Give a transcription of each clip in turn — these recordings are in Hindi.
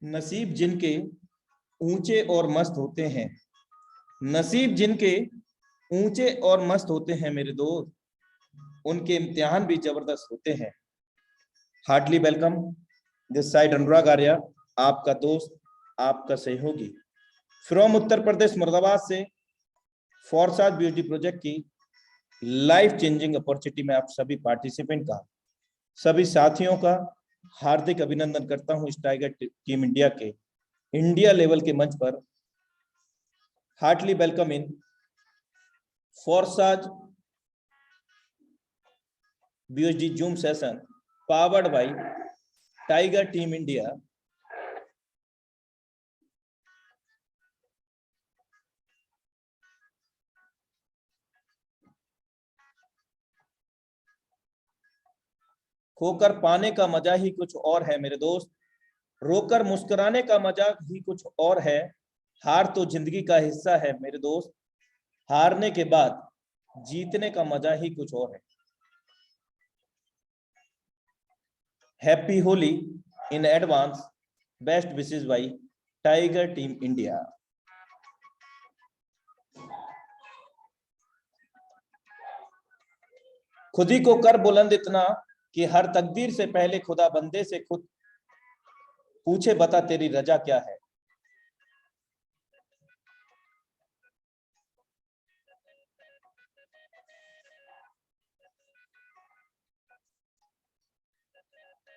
नसीब जिनके ऊंचे और मस्त होते हैं, नसीब जिनके ऊंचे और मस्त होते हैं मेरे दोस्त, उनके इम्तिहान भी जबरदस्त होते हैं। हार्टली वेलकम, दिस साइड अनुराग आर्या, आपका दोस्त, आपका सहयोगी फ्रॉम उत्तर प्रदेश मुरादाबाद से फॉरसाद बीएचडी प्रोजेक्ट की लाइफ चेंजिंग अपॉर्चुनिटी में आप सभी पार्टिसिपेंट का, सभी साथियों का हार्दिक अभिनंदन करता हूं। इस टाइगर टीम इंडिया के इंडिया लेवल के मंच पर हार्टली वेलकम इन फॉरसाद BHD zoom session powered by tiger team India. खोकर पाने का मजा ही कुछ और है मेरे दोस्त, रोकर मुस्कुराने का मजा ही कुछ और है। हार तो जिंदगी का हिस्सा है मेरे दोस्त, हारने के बाद जीतने का मजा ही कुछ और है। Happy Holi in advance, best wishes by tiger team India. खुद ही को कर बुलंद इतना कि हर तकदीर से पहले खुदा बंदे से खुद पूछे, बता तेरी रजा क्या है।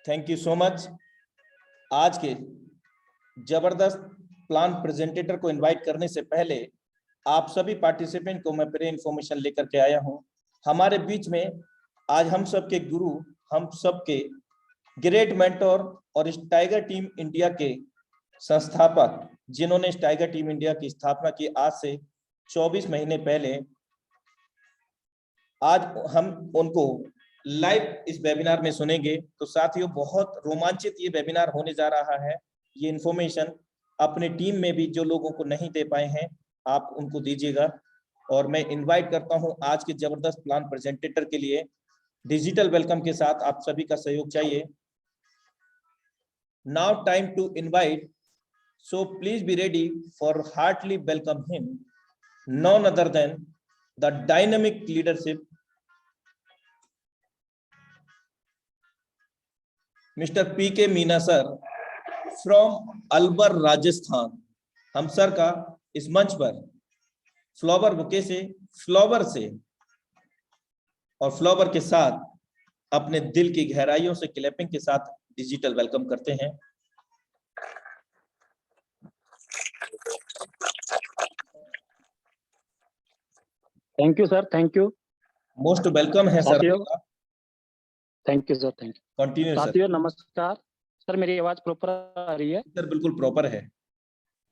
Thank you so much. आज के जबरदस्त प्लान प्रेजेंटेटर को इनवाइट करने से पहले आप सभी पार्टिसिपेंट को मैं प्री इंफॉर्मेशन लेकर के आया हूं। हमारे बीच में आज हम सबके गुरु, हम सबके ग्रेट मेंटोर और इस टाइगर टीम इंडिया के संस्थापक, जिन्होंने इस टाइगर टीम इंडिया की स्थापना की आज से 24 महीने पहले, आज हम उनको लाइव इस वेबिनार में सुनेंगे। तो साथियों, बहुत रोमांचित ये वेबिनार होने जा रहा है। ये इन्फॉर्मेशन अपने टीम में भी जो लोगों को नहीं दे पाए हैं, आप उनको दीजिएगा। और मैं इनवाइट करता हूं आज के जबरदस्त प्लान प्रेजेंटेटर के लिए डिजिटल वेलकम के साथ आप सभी का सहयोग चाहिए। Now time to invite, so please be ready for heartily welcome him, none other than the dynamic leadership Mr. P.K. Meena sir from Alwar Rajasthan. हम सर का इस मंच पर फ्लावर बुके से, फ्लावर से और फ्लावर के साथ अपने दिल की गहराइयों से क्लैपिंग के साथ डिजिटल वेलकम करते हैं। Thank you sir, thank you. Most welcome है sir. Thank you sir, thank you. Continue sir. साथियों नमस्कार सर, मेरी आवाज प्रॉपर आ रही है? सर बिल्कुल प्रॉपर है।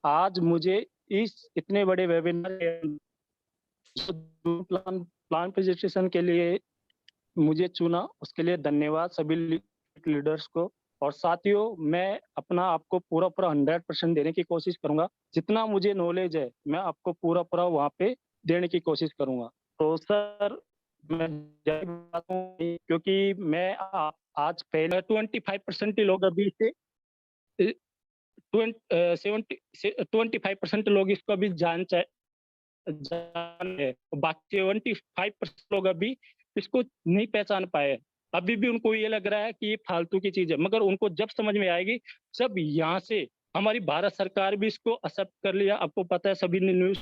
आज मुझे इस इतने बड़े वेबिनार प्लान प्रेजेंटेशन के लिए मुझे चुना, उसके लिए धन्यवाद सभी लीडर्स को। और साथियों, मैं अपना आपको पूरा 100% देने की कोशिश करूंगा। जितना मुझे नॉलेज है मैं आपको पूरा वहाँ पे देने की कोशिश करूंगा। तो सर मैं क्योंकि मैं आज पहले 25% लोग अभी से 25% लोग इसको अभी जान है, बाकी 75% लोग अभी इसको नहीं पहचान पाए। अभी भी उनको ये लग रहा है कि ये फालतू की चीज है, मगर उनको जब समझ में आएगी, जब यहाँ से हमारी भारत सरकार भी इसको एक्सेप्ट कर लिया। आपको पता है सभी ने न्यूज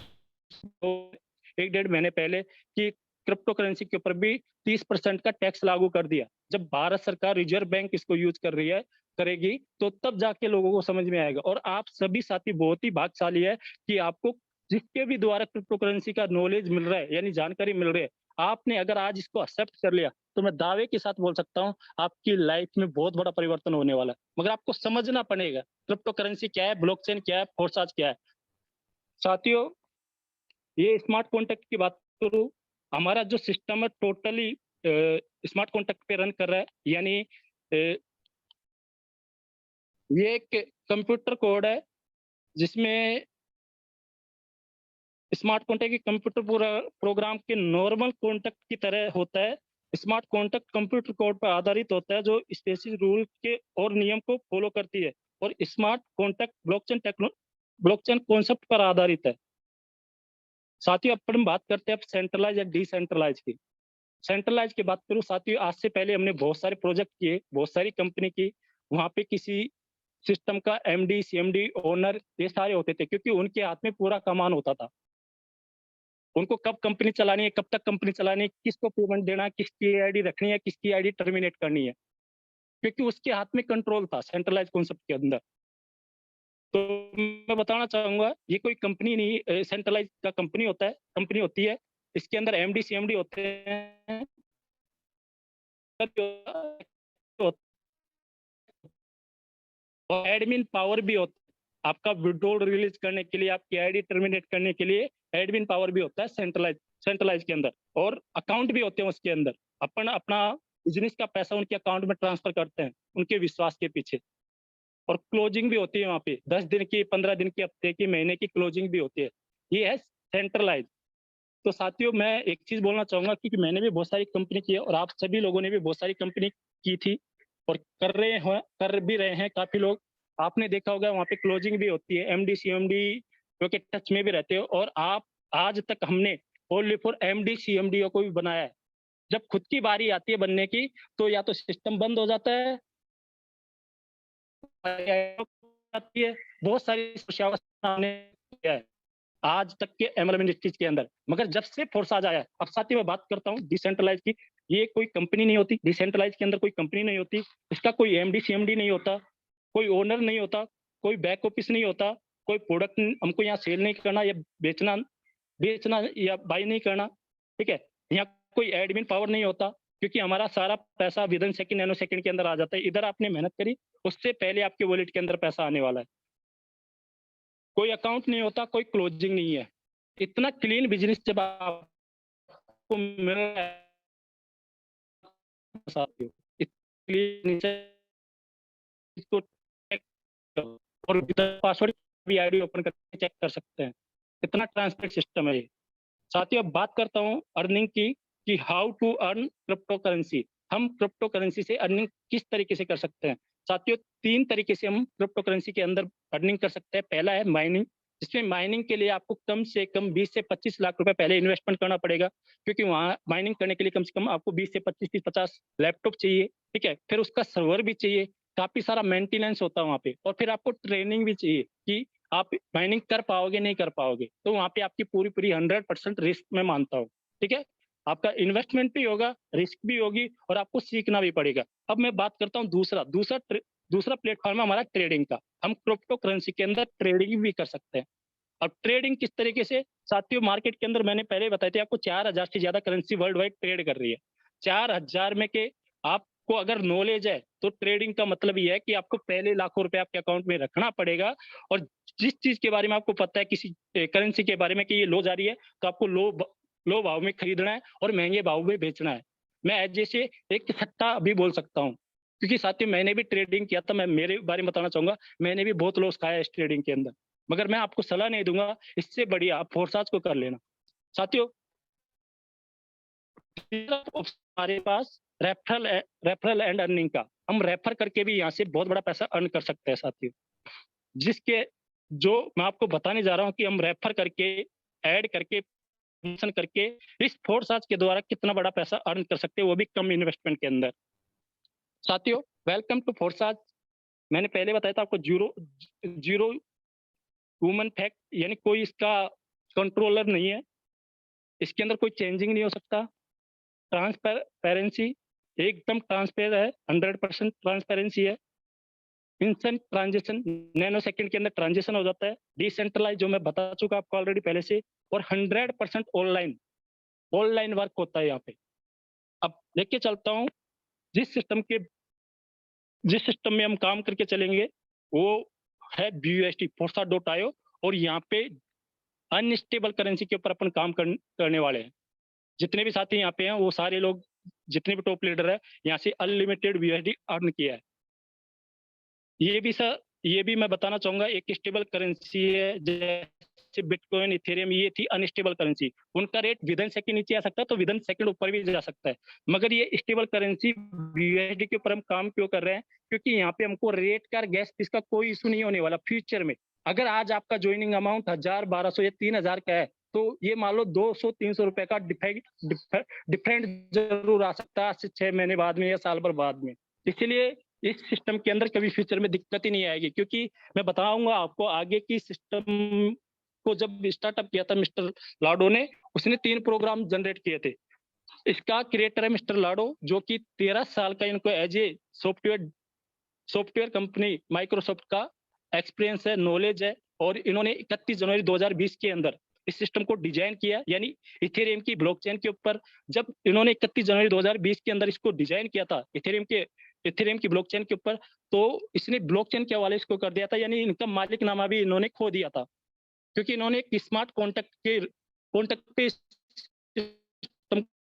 1-1.5 महीने पहले कि क्रिप्टो करेंसी के ऊपर भी 30% का टैक्स लागू कर दिया। जब भारत सरकार, रिजर्व बैंक इसको यूज कर रही है, करेगी, तो तब जाके लोगों को समझ में आएगा। और आप सभी साथी बहुत ही भाग्यशाली है कि आपको जिसके भी द्वारा क्रिप्टो करेंसी का नॉलेज मिल रहा है, यानी जानकारी मिल रही है, आपने अगर आज इसको एक्सेप्ट कर लिया तो मैं दावे के साथ बोल सकता हूं आपकी लाइफ में बहुत बड़ा परिवर्तन होने वाला है। मगर आपको समझना पड़ेगा क्रिप्टो करेंसी क्या है, ब्लॉकचेन क्या है, फोर्साज क्या है। साथियों, ये स्मार्ट कॉन्ट्रैक्ट की बात करूं, हमारा जो सिस्टम है टोटली स्मार्ट कॉन्ट्रैक्ट पे रन कर रहा है। यानी ये एक कंप्यूटर कोड है जिसमें स्मार्ट कॉन्ट्रैक्ट की कंप्यूटर प्रोग्राम के नॉर्मल कॉन्ट्रैक्ट की तरह होता है। स्मार्ट कॉन्ट्रैक्ट कंप्यूटर कोड पर आधारित होता है जो स्पेसिफिक रूल के और नियम को फॉलो करती है। और स्मार्ट कॉन्ट्रैक्ट ब्लॉकचेन कॉन्सेप्ट पर आधारित है। साथियों, अपन बात करते हैं अब सेंट्रलाइज या डिसेंट्रलाइज की। सेंट्रलाइज की बात करूं साथियों, आज से पहले हमने बहुत सारे प्रोजेक्ट किए, बहुत सारी कंपनी की, वहां पे किसी सिस्टम का एमडी, सीएमडी, ओनर ये सारे होते थे, क्योंकि उनके हाथ में पूरा कमान होता था। उनको कब कंपनी चलानी है, कब तक कंपनी चलानी है, किसको पेमेंट देना है, किसकी आईडी रखनी है, किसकी आईडी टर्मिनेट करनी है, क्योंकि उसके हाथ में कंट्रोल था सेंट्रलाइज कॉन्सेप्ट के अंदर। तो मैं बताना चाहूंगा, ये कोई कंपनी नहीं, सेंट्रलाइज का कंपनी होता है, कंपनी होती है, इसके अंदर एमडी, सीएमडी होते हैं, और एडमिन पावर भी होता है। आपका विड्रॉल रिलीज करने के लिए, आपकी आईडी टर्मिनेट करने के लिए एडमिन पावर भी होता है सेंट्रलाइज के अंदर, और अकाउंट भी होते हैं उसके अंदर। अपन अपना बिजनेस का पैसा उनके अकाउंट में ट्रांसफर करते हैं उनके विश्वास के पीछे, और क्लोजिंग भी होती है वहां पे, 10 दिन की, 15 दिन की, हफ्ते की, महीने की क्लोजिंग भी होती है। ये है सेंट्रलाइज। तो साथियों, मैं एक चीज बोलना चाहूंगा कि मैंने भी बहुत सारी कंपनी की है, और आप सभी लोगों ने भी बहुत सारी कंपनी की थी और कर भी रहे हैं काफी लोग। आपने देखा होगा वहाँ पे क्लोजिंग भी होती है, एमडी, सीएमडी जो के टच में भी रहते हो, और आप आज तक हमने ओनली फॉर एमडी, सीएमडी को भी बनाया है। जब खुद की बारी आती है बनने की, तो या तो सिस्टम बंद हो जाता है, आती है, बहुत सारी समस्याओं का सामने किया है आज तक के एमएलएम इंडस्ट्रीज के अंदर। मगर जब से फोर्साज आया है, अब साथ ही मैं बात करता हूँ डिसेंट्रलाइज की, ये कोई कंपनी नहीं होती, डिसेंट्रलाइज के अंदर कोई कंपनी नहीं होती, इसका कोई एमडी, सीएमडी नहीं होता, कोई ओनर नहीं होता, कोई बैक ऑफिस नहीं होता, कोई प्रोडक्ट हमको यहाँ सेल नहीं करना या बेचना बेचना या बाई नहीं करना, ठीक है। यहाँ कोई एडमिन पावर नहीं होता, क्योंकि हमारा सारा पैसा with in second, nano second के अंदर आ जाता है। इधर आपने मेहनत करी, उससे पहले आपके वॉलेट के अंदर पैसा आने वाला है। कोई अकाउंट नहीं होता, कोई क्लोजिंग नहीं है। इतना क्लीन बिजनेस जब आपको मिल रहा है साथियों, क्लीन इसको चेक करो, और पासवर्ड भी आईडी ओपन करके चेक कर सकते हैं। इतना ट्रांसपेरेंट सिस्टम है ये। साथियों, अब बात करता हूँ अर्निंग की, कि how to earn crypto currency. हम क्रिप्टो करेंसी से अर्निंग किस तरीके से कर सकते हैं। साथियों, 3 तरीके से हम क्रिप्टो करेंसी के अंदर अर्निंग कर सकते हैं। पहला है माइनिंग, जिसमें माइनिंग के लिए आपको कम से कम 20 से 25 लाख रुपए पहले इन्वेस्टमेंट करना पड़ेगा, क्योंकि वहाँ माइनिंग करने के लिए कम से कम आपको 20 से 25 से 50 लैपटॉप चाहिए, ठीक है। फिर उसका सर्वर भी चाहिए, काफी सारा मेंटेनेंस होता है वहाँ पे, और फिर आपको ट्रेनिंग भी चाहिए कि आप माइनिंग कर पाओगे नहीं कर पाओगे। तो वहाँ पे आपकी पूरी पूरी 100% रिस्क मैं मानता हूँ, ठीक है। आपका इन्वेस्टमेंट भी होगा, रिस्क भी होगी, और आपको सीखना भी पड़ेगा। अब मैं बात करता हूँ दूसरा प्लेटफॉर्म है हमारा ट्रेडिंग का। हम क्रिप्टो करेंसी के अंदर ट्रेडिंग भी कर सकते हैं। अब ट्रेडिंग किस तरीके से, साथियों, मार्केट के अंदर मैंने पहले बताया था आपको, 4000 से ज्यादा करेंसी वर्ल्ड वाइड ट्रेड कर रही है। 4000 में के आपको अगर नॉलेज है, तो ट्रेडिंग का मतलब ये है कि आपको पहले लाखों रुपए आपके अकाउंट में रखना पड़ेगा, और जिस चीज के बारे में आपको पता है, किसी करेंसी के बारे में कि ये लो जा रही है, तो आपको लो भाव में खरीदना है और महंगे भाव में बेचना है। मैं जैसे एक सट्टा भी बोल सकता हूँ, क्योंकि साथियों मैंने भी ट्रेडिंग किया था। मैं मेरे बारे में बताना चाहूंगा, मैंने भी बहुत लॉस खाया इस ट्रेडिंग के अंदर, मगर मैं आपको सलाह नहीं दूंगा, इससे बढ़िया आप फोर्साज को कर लेना। साथियों, हमारे पास रेफरल एंड अर्निंग का, हम रेफर करके भी यहाँ से बहुत बड़ा पैसा अर्न कर सकते हैं साथियों। जिसके जो मैं आपको बताने जा रहा हूँ कि हम रेफर करके, ऐड करके, करके इस फोर्साज के द्वारा कितना बड़ा पैसा अर्न कर सकते हैं, वो भी कम इन्वेस्टमेंट के अंदर। साथियों, वेलकम टू फोर्साज। मैंने पहले बताया था आपको, जीरो ह्यूमन फैक्ट, यानी कोई इसका कंट्रोलर नहीं है, इसके अंदर कोई चेंजिंग नहीं हो सकता। ट्रांसपेरेंसी एकदम ट्रांसपेरेंट है, 100% ट्रांसपेरेंसी है। इंस्टेंट ट्रांजेक्शन, नैनो सेकंड के अंदर ट्रांजेक्शन हो जाता है। डिसेंट्रलाइज जो मैं बता चुका आपको ऑलरेडी पहले से, और 100% ऑनलाइन वर्क होता है यहाँ पे। अब लेके चलता हूँ, जिस सिस्टम में हम काम करके चलेंगे वो है BUSD, Forza.io, और यहाँ पे अनस्टेबल करेंसी के ऊपर अपन काम करने वाले हैं। जितने भी साथी यहाँ पे हैं, वो सारे लोग, जितने भी टॉप लीडर है, यहाँ से अनलिमिटेड BUSD अर्न किया है। ये भी मैं बताना चाहूंगा, एक स्टेबल करेंसी है, जैसे बिटकॉइन, इथेरियम, ये थी अनस्टेबल करेंसी, उनका रेट विद इन सेकंड नीचे आ सकता है तो विद इन सेकंड ऊपर भी जा सकता है। मगर ये स्टेबल करेंसी यूएसडी के ऊपर हम काम क्यों कर रहे हैं? क्योंकि यहाँ पे हमको रेट का, गैस फीस का कोई इशू नहीं होने वाला फ्यूचर में। अगर आज आपका ज्वाइनिंग अमाउंट 1000, 1200 या 3000 का है, तो ये मान लो 200-300 रुपए का डिफरेंट जरूर आ सकता है आज से 6 महीने बाद में या साल भर बाद में। इसलिए इस सिस्टम के अंदर कभी फ्यूचर में दिक्कत ही नहीं आएगी, क्योंकि मैं बताऊंगा आपको आगे की सिस्टम को जब स्टार्टअप किया था मिस्टर लाडो ने, उसने 3 प्रोग्राम जनरेट किए थे। इसका क्रिएटर है मिस्टर लाडो, जो कि 13 साल का इनको as a software company Microsoft का एक्सपीरियंस है, नॉलेज है। और इन्होंने 31 जनवरी 2020 के अंदर इस सिस्टम को डिजाइन किया, यानी इथेरियम की ब्लॉकचेन के ऊपर। जब इन्होंने 31 जनवरी 2020 के अंदर इसको डिजाइन किया था इथेरियम की ब्लॉकचेन के ऊपर, तो इसने ब्लॉकचेन के हवाले इसको कर दिया था, यानी इनका मालिकनामा भी इन्होंने खो दिया था, क्योंकि इन्होंने एक स्मार्ट कॉन्ट्रैक्ट पे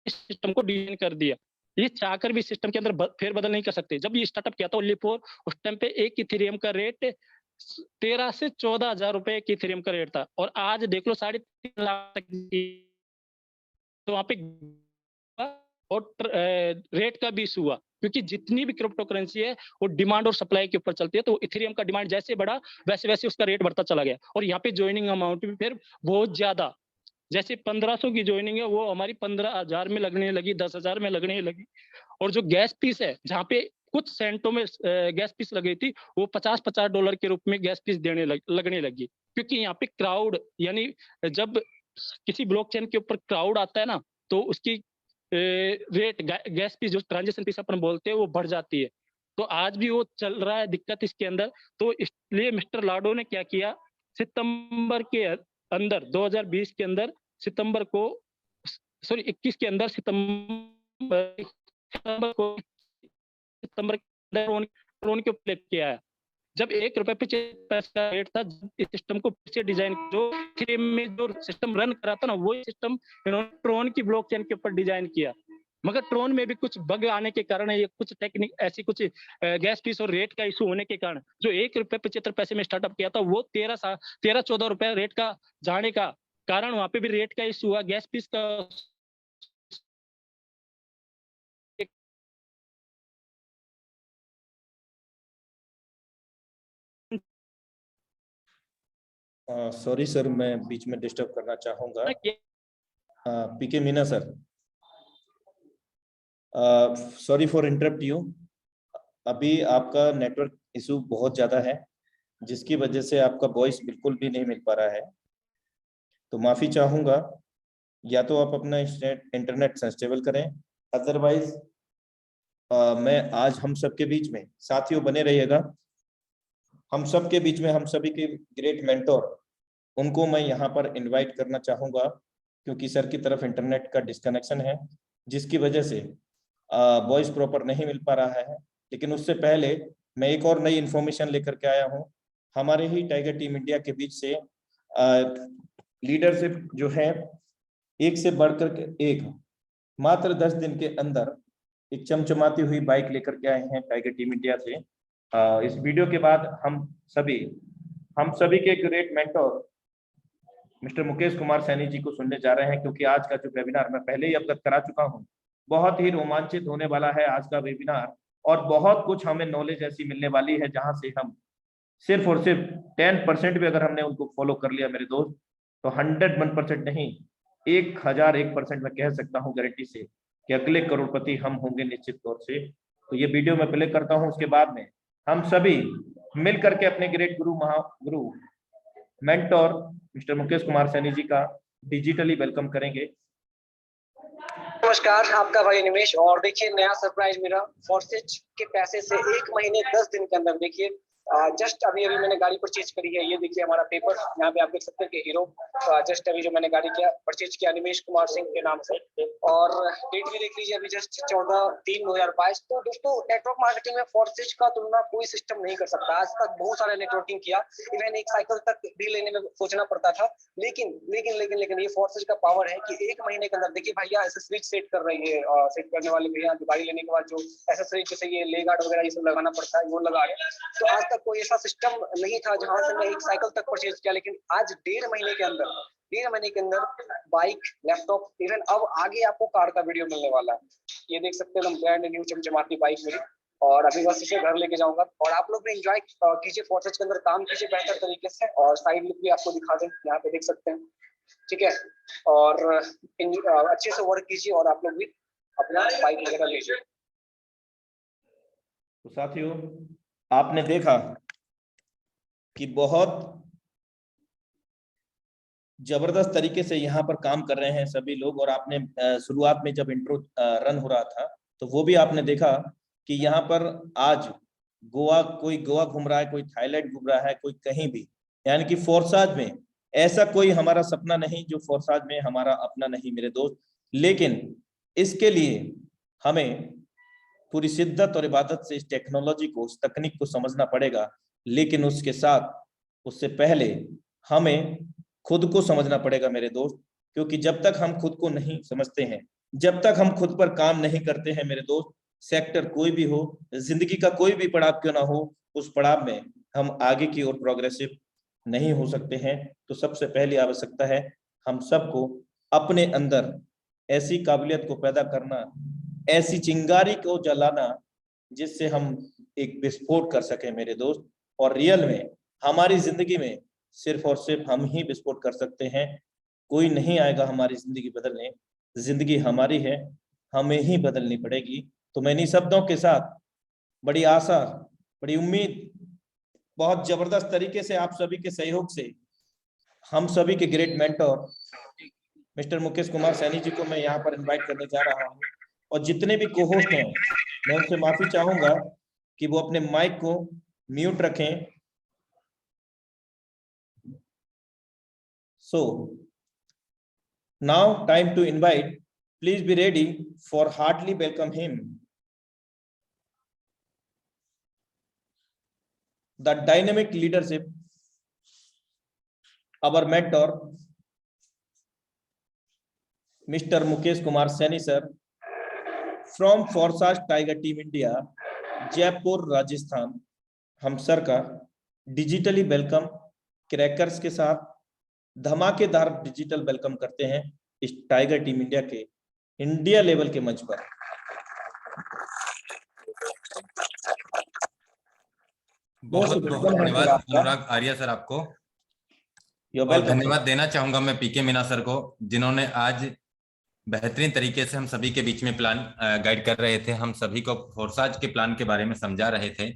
सिस्टम को डिजाइन कर दिया। ये चाहकर भी सिस्टम के अंदर फेरबदल नहीं कर सकते। जब ये स्टार्टअप किया था ओनली4, उस टाइम पे एक इथेरियम का रेट 13 से 14 हजार रुपए एक इथेरियम का रेट था, और आज देख लो 3.5 लाख तक। तो वहां पे और रेट का भी इशू हुआ, क्योंकि जितनी भी क्रिप्टो करेंसी है वो डिमांड और सप्लाई के ऊपर चलती है। तो इथेरियम का डिमांड जैसे बढ़ा वैसे वैसे उसका रेट बढ़ता चला गया, और यहाँ पे ज्वाइनिंग अमाउंट भी फिर बहुत ज्यादा, जैसे 1500 की ज्वाइनिंग है वो हमारी 15,000 में लगने लगी, 10,000 में लगने लगी। और जो गैस फीस है, जहाँ पे कुछ सेंटों में गैस फीस लग गई थी, वो $50 के रूप में गैस फीस लगने लगी। क्योंकि यहाँ पे क्राउड, यानी जब किसी ब्लॉकचेन के ऊपर क्राउड आता है ना, तो उसकी रेट, गैस फीस, जो ट्रांजेक्शन फीस अपन बोलते हैं, वो बढ़ जाती है। तो आज भी वो चल रहा है दिक्कत इसके अंदर। तो इसलिए मिस्टर लाडो ने क्या किया, सितंबर के अंदर 2020 के अंदर, सितंबर 21 के अंदर, सितंबर लोन के ऊपर लेके आया। जब ₹1.25 का रेट था, इस सिस्टम को फिर से डिजाइन, जो इथेरियम में जो सिस्टम रन करा था ना, वो सिस्टम इन्होंने ट्रोन की ब्लॉकचेन के ऊपर डिजाइन किया। मगर ट्रोन में भी कुछ बग आने के कारण, ये कुछ टेक्निक ऐसी, कुछ गैस फीस और रेट का इशू होने के कारण, जो ₹1.75 में स्टार्टअप किया था, वो 13-14 रुपए रेट का जाने का कारण, वहां पे भी रेट का इशू हुआ, गैस फीस का। सॉरी सर, मैं बीच में डिस्टर्ब करना चाहूंगा। PK Meena sir, sorry for interrupt you. अभी आपका नेटवर्क इशू बहुत ज़्यादा है, जिसकी वजह से आपका वॉइस बिल्कुल भी नहीं मिल पा रहा है, तो माफ़ी चाहूँगा। या तो आप अपना इंटरनेट स्टेबल करें, अदरवाइज मैं आज हम सबके बीच में, साथियों बने रहिएगा, हम सबके बीच में, हम सभी के ग्रेट मेंटोर, उनको मैं यहाँ पर इनवाइट करना चाहूँगा, क्योंकि सर की तरफ इंटरनेट का डिस्कनेक्शन है, जिसकी वजह से वॉइस प्रॉपर नहीं मिल पा रहा है। लेकिन उससे पहले मैं एक और नई इन्फॉर्मेशन लेकर के आया हूँ। हमारे ही टाइगर टीम इंडिया के बीच से लीडरशिप जो है, एक से बढ़कर के एक, मात्र 10 दिन के अंदर एक चमचमाती हुई बाइक लेकर के आए हैं टाइगर टीम इंडिया से। इस वीडियो के बाद हम सभी के great mentor mister Mukesh Kumar Saini ji को सुनने जा रहे हैं, क्योंकि आज का जो वेबिनार मैं पहले ही अवगत करा चुका हूं, बहुत ही रोमांचित होने वाला है आज का वेबिनार, और बहुत कुछ हमें नॉलेज ऐसी मिलने वाली है जहां से हम सिर्फ और सिर्फ 10% भी अगर हमने उनको फॉलो कर लिया मेरे दोस्त, तो 101% नहीं, 1001% मैं कह सकता हूँ गारंटी से कि अगले करोड़पति हम होंगे निश्चित तौर से। तो ये वीडियो मैं प्ले करता हूँ, उसके बाद में हम सभी मिल करके अपने ग्रेट गुरु, महागुरु, मेंटोर मिस्टर मुकेश कुमार सैनी जी का डिजिटली वेलकम करेंगे। नमस्कार, आपका भाई निमेश। और देखिए नया सरप्राइज मेरा, फॉर्सेज के पैसे से 1 महीने 10 दिन के अंदर, देखिए जस्ट अभी मैंने गाड़ी परचेज करी है। ये देखिए हमारा पेपर, यहाँ पे आप देख सकते हैं कि हीरो, जस्ट अभी जो मैंने गाड़ी परचेज किया निमेश कुमार सिंह के नाम से, और डेट भी देख लीजिए अभी जस्ट 14/3/2022। तो दोस्तों, नेटवर्क मार्केटिंग में फॉर्सेज का तुलना कोई सिस्टम नहीं कर सकता। आज तक बहुत सारे नेटवर्किंग किया, इवन एक साइकिल तक डील लेने में सोचना पड़ता था, लेकिन लेकिन लेकिन लेकिन ये फॉर्सेज का पावर है कि 1 महीने के अंदर, देखिए भैया एसेसरीज सेट कर रही है, सेट करने वाले भैया, गाड़ी लेने के बाद जो एसेसरीज, जैसे ये ले गार्ड वगैरह ये सब लगाना पड़ता है, वो लगा रहे। तो आज तक तक कोई ऐसा सिस्टम नहीं था जहां से मैं एक साइकिल तक परचेज किया, लेकिन आज 1.5 महीने के अंदर बाइक, लैपटॉप, इवन अब आगे आपको कार का वीडियो मिलने वाला है। ये देख सकते हैं, ब्रांड न्यू चमचमाती बाइक मेरी, और अभी बस इसे घर लेके जाऊंगा। और आप लोग भी एंजॉय कीजिए, फोर्सेज के अंदर काम कीजिए बेहतर तरीके से। और साइड लुक भी आपको दिखा दें, यहाँ पे देख सकते हैं, ठीक है। और अच्छे से वर्क कीजिए और आप लोग भी अपना बाइक वगैरह लीजिए। तो साथियों, आपने देखा कि बहुत जबरदस्त तरीके से यहाँ पर काम कर रहे हैं सभी लोग। और आपने शुरुआत में जब इंट्रो रन हो रहा था तो वो भी आपने देखा कि यहाँ पर आज कोई गोवा घूम रहा है, कोई थाईलैंड घूम रहा है, कोई कहीं भी, यानी कि फोर्साज में ऐसा कोई हमारा सपना नहीं जो फोर्साज में हमारा अपना नहीं मेरे दोस्त। लेकिन इसके लिए हमें पूरी शिद्दत और इबादत से इस टेक्नोलॉजी को, उस तकनीक को समझना पड़ेगा। लेकिन उसके साथ, उससे पहले हमें खुद को समझना पड़ेगा मेरे दोस्त, क्योंकि जब तक हम खुद को नहीं समझते हैं, जब तक हम खुद पर काम नहीं करते हैं मेरे दोस्त, सेक्टर कोई भी हो, जिंदगी का कोई भी पड़ाव क्यों ना हो, उस पड़ाव में हम आगे की ओर प्रोग्रेसिव नहीं हो सकते हैं। तो सबसे पहली आवश्यकता है हम सबको अपने अंदर ऐसी काबिलियत को पैदा करना, ऐसी चिंगारी को जलाना जिससे हम एक विस्फोट कर सके मेरे दोस्त। और रियल में हमारी जिंदगी में सिर्फ और सिर्फ हम ही विस्फोट कर सकते हैं, कोई नहीं आएगा हमारी जिंदगी बदलने। जिंदगी हमारी है, हमें ही बदलनी पड़ेगी। तो मैं इन्हीं शब्दों के साथ बड़ी आशा, बड़ी उम्मीद, बहुत जबरदस्त तरीके से आप सभी के सहयोग से हम सभी के great mentor mister Mukesh Kumar Saini ji को मैं यहाँ पर इनवाइट करने जा रहा हूँ। और जितने भी को-होस्ट हैं मैं उनसे माफी चाहूंगा कि वो अपने माइक को म्यूट रखें। So now time to invite, please be ready for heartily welcome him, the dynamic leadership, our mentor Mr. Mukesh Kumar Saini sir from Forsage Tiger Team India, Jaipur Rajasthan. हम सर का डिजिटली वेलकम क्रैकर्स के साथ धमाकेदार डिजिटल वेलकम करते हैं इस टाइगर टीम इंडिया के इंडिया लेवल के मंच पर। बहुत बहुत धन्यवाद अनुराग आर्या सर आपको, और धन्यवाद देना चाहूंगा मैं पीके मीना सर को, जिन्होंने आज बेहतरीन तरीके से हम सभी के बीच में प्लान गाइड कर रहे थे। हम सभी को फोर्साज के प्लान के बारे में समझा रहे थे।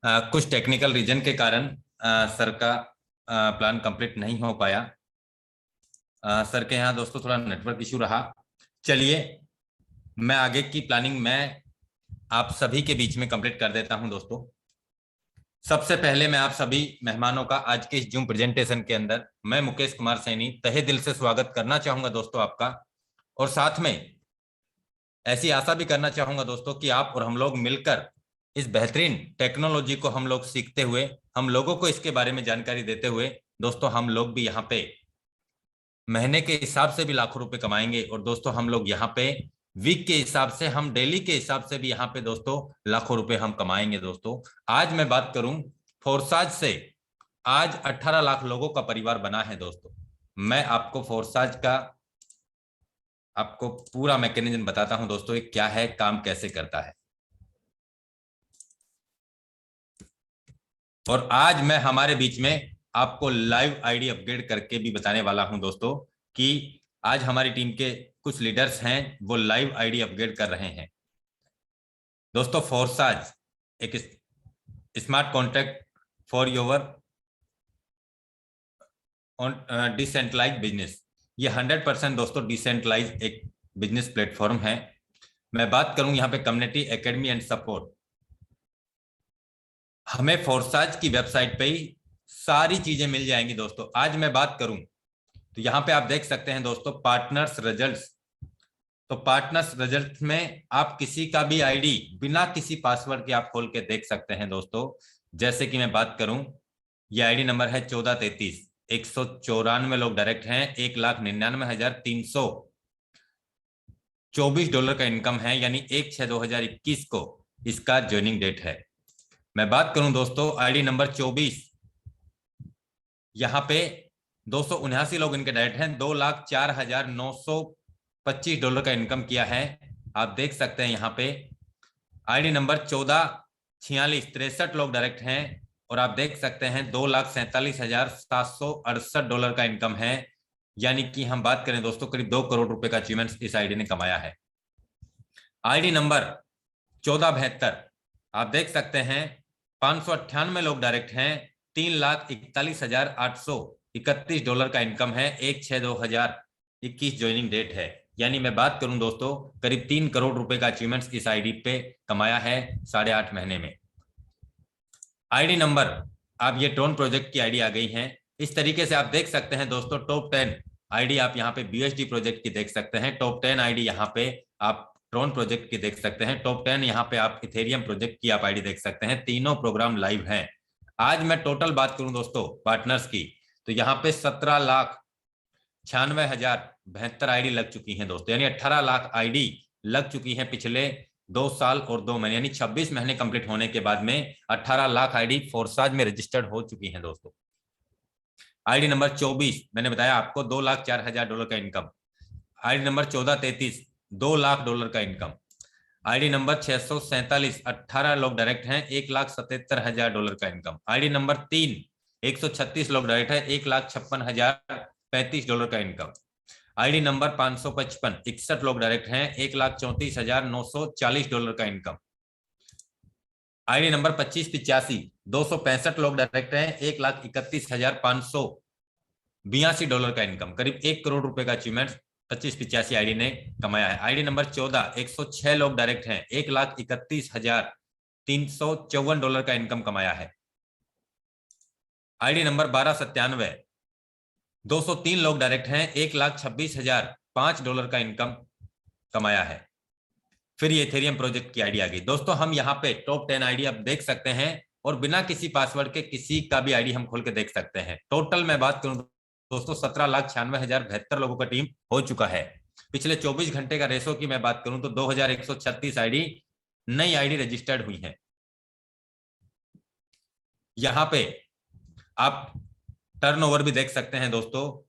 कुछ टेक्निकल रीजन के कारण सर का प्लान कंप्लीट नहीं हो पाया। सर के यहाँ दोस्तों थोड़ा नेटवर्क इशू रहा। चलिए मैं आगे की प्लानिंग मैं आप सभी के बीच में कंप्लीट कर देता हूं दोस्तों। सबसे पहले मैं आप सभी मेहमानों का आज के इस जूम प्रेजेंटेशन के अंदर मैं मुकेश कुमार सैनी तहे दिल से स्वागत करना चाहूंगा दोस्तों आपका। और साथ में ऐसी आशा भी करना चाहूंगा दोस्तों कि आप और हम लोग मिलकर इस बेहतरीन टेक्नोलॉजी को हम लोग सीखते हुए, हम लोगों को इसके बारे में जानकारी देते हुए दोस्तों हम लोग भी यहाँ पे महीने के हिसाब से भी लाखों रुपए कमाएंगे। और दोस्तों हम लोग यहाँ पे वीक के हिसाब से, हम डेली के हिसाब से भी यहाँ पे दोस्तों लाखों रुपए हम कमाएंगे। दोस्तों आज मैं बात करूं फोर्साज से, आज 18 लाख लोगों का परिवार बना है दोस्तों। मैं आपको फोर्साज का आपको पूरा मैकेनिज्म बताता हूं दोस्तों, ये क्या है, काम कैसे करता है। और आज मैं हमारे बीच में आपको लाइव आईडी अपग्रेड करके भी बताने वाला हूं दोस्तों कि आज हमारी टीम के कुछ लीडर्स हैं वो लाइव आईडी अपग्रेड कर रहे हैं दोस्तों। फोर्साज एक smart contract for your decentralize business, ये 100% दोस्तों डिसेंट्रलाइज एक बिजनेस प्लेटफॉर्म है। मैं बात करूं यहाँ पे कम्युनिटी, एकेडमी एंड सपोर्ट, हमें फोर्साज की वेबसाइट पे ही सारी चीजें मिल जाएंगी दोस्तों। आज मैं बात करूं तो यहाँ पे आप देख सकते हैं दोस्तों पार्टनर्स रिजल्ट्स। तो पार्टनर्स रिजल्ट में आप किसी का भी आईडी बिना किसी पासवर्ड के आप खोल के देख सकते हैं दोस्तों। जैसे कि मैं बात करूं, ये आईडी नंबर है 1433, 194 लोग डायरेक्ट हैं, 1,99,324 डॉलर का इनकम है, यानी 1/6/2021 को इसका ज्वाइनिंग डेट है। मैं बात करूं दोस्तों आईडी नंबर 24, यहाँ पे 279 लोग इनके डायरेक्ट हैं, $2,04,925 का इनकम किया है। आप देख सकते हैं यहाँ पे आईडी नंबर 14 46 63 लोग डायरेक्ट हैं और आप देख सकते हैं $2,47,768 का इनकम है। यानी कि हम बात करें दोस्तों करीब 2 करोड़ रुपए का अचीवमेंट इस आईडी ने कमाया है। आईडी नंबर 1472 आप देख सकते हैं 598 लोग डायरेक्ट हैं, $3,41,831 का इनकम है, 1/6/2021 ज्वाइनिंग डेट है। यानी मैं बात करूं दोस्तों करीब 3 करोड़ रुपए का अचीवमेंट्स इस आईडी पे कमाया है 8.5 महीने में। आईडी नंबर, आप ये टोन प्रोजेक्ट की आईडी आ गई है। इस तरीके से आप देख सकते हैं दोस्तों टॉप 10 आईडी आप यहाँ पे BUSD प्रोजेक्ट की देख सकते हैं, टॉप 10 आईडी यहाँ पे आप ट्रोन प्रोजेक्ट की देख सकते हैं, टॉप 10 यहाँ पे आप इथेरियम प्रोजेक्ट की आप आईडी देख सकते हैं। तीनों प्रोग्राम लाइव हैं। आज मैं टोटल बात करूं दोस्तों पार्टनर्स की, तो यहाँ पे 17,96,072 आईडी लग चुकी हैं दोस्तों, यानी 18 लाख आईडी लग चुकी हैं पिछले 2 साल और 2 महीने, यानी 26 महीने कंप्लीट होने के बाद में 18 लाख आईडी फोर्साज में रजिस्टर्ड हो चुकी हैं दोस्तों। आईडी नंबर 24 मैंने बताया आपको $2,04,000 का इनकम। आईडी नंबर 1433 $2 लाख का इनकम। आईडी नंबर 647 18 लोग डायरेक्ट हैं, $1,77,000 का इनकम। आईडी नंबर 3 136 लोग डायरेक्ट है, $1,56,035 का इनकम। आईडी नंबर 555 61 लोग डायरेक्ट हैं, $1,34,940 का इनकम। आईडी नंबर 2585 265 लोग डायरेक्ट हैं, $1,31,582 का इनकम, करीब 1 करोड़ रुपए का अचीवमेंट 2585 आईडी ने कमाया है। आईडी नंबर 14 106 लोग डायरेक्ट हैं, $1,31,354 का इनकम कमाया है। आईडी नंबर 1297 203 लोग डायरेक्ट हैं, $1,26,005 का इनकम कमाया है। फिर ये इथेरियम प्रोजेक्ट की आईडी आ गई दोस्तों। हम यहाँ पे टॉप 10 आईडी आप देख सकते हैं और बिना किसी पासवर्ड के किसी का भी आईडी हम खोल के देख सकते हैं। टोटल मैं बात करूं दोस्तों 17,96,072 लोगों का टीम हो चुका है। पिछले 24 घंटे का रेशो की मैं बात करूं तो 2,136 आईडी नई आईडी रजिस्टर्ड हुई हैं। यहां पे आप टर्नओवर भी देख सकते हैं दोस्तों,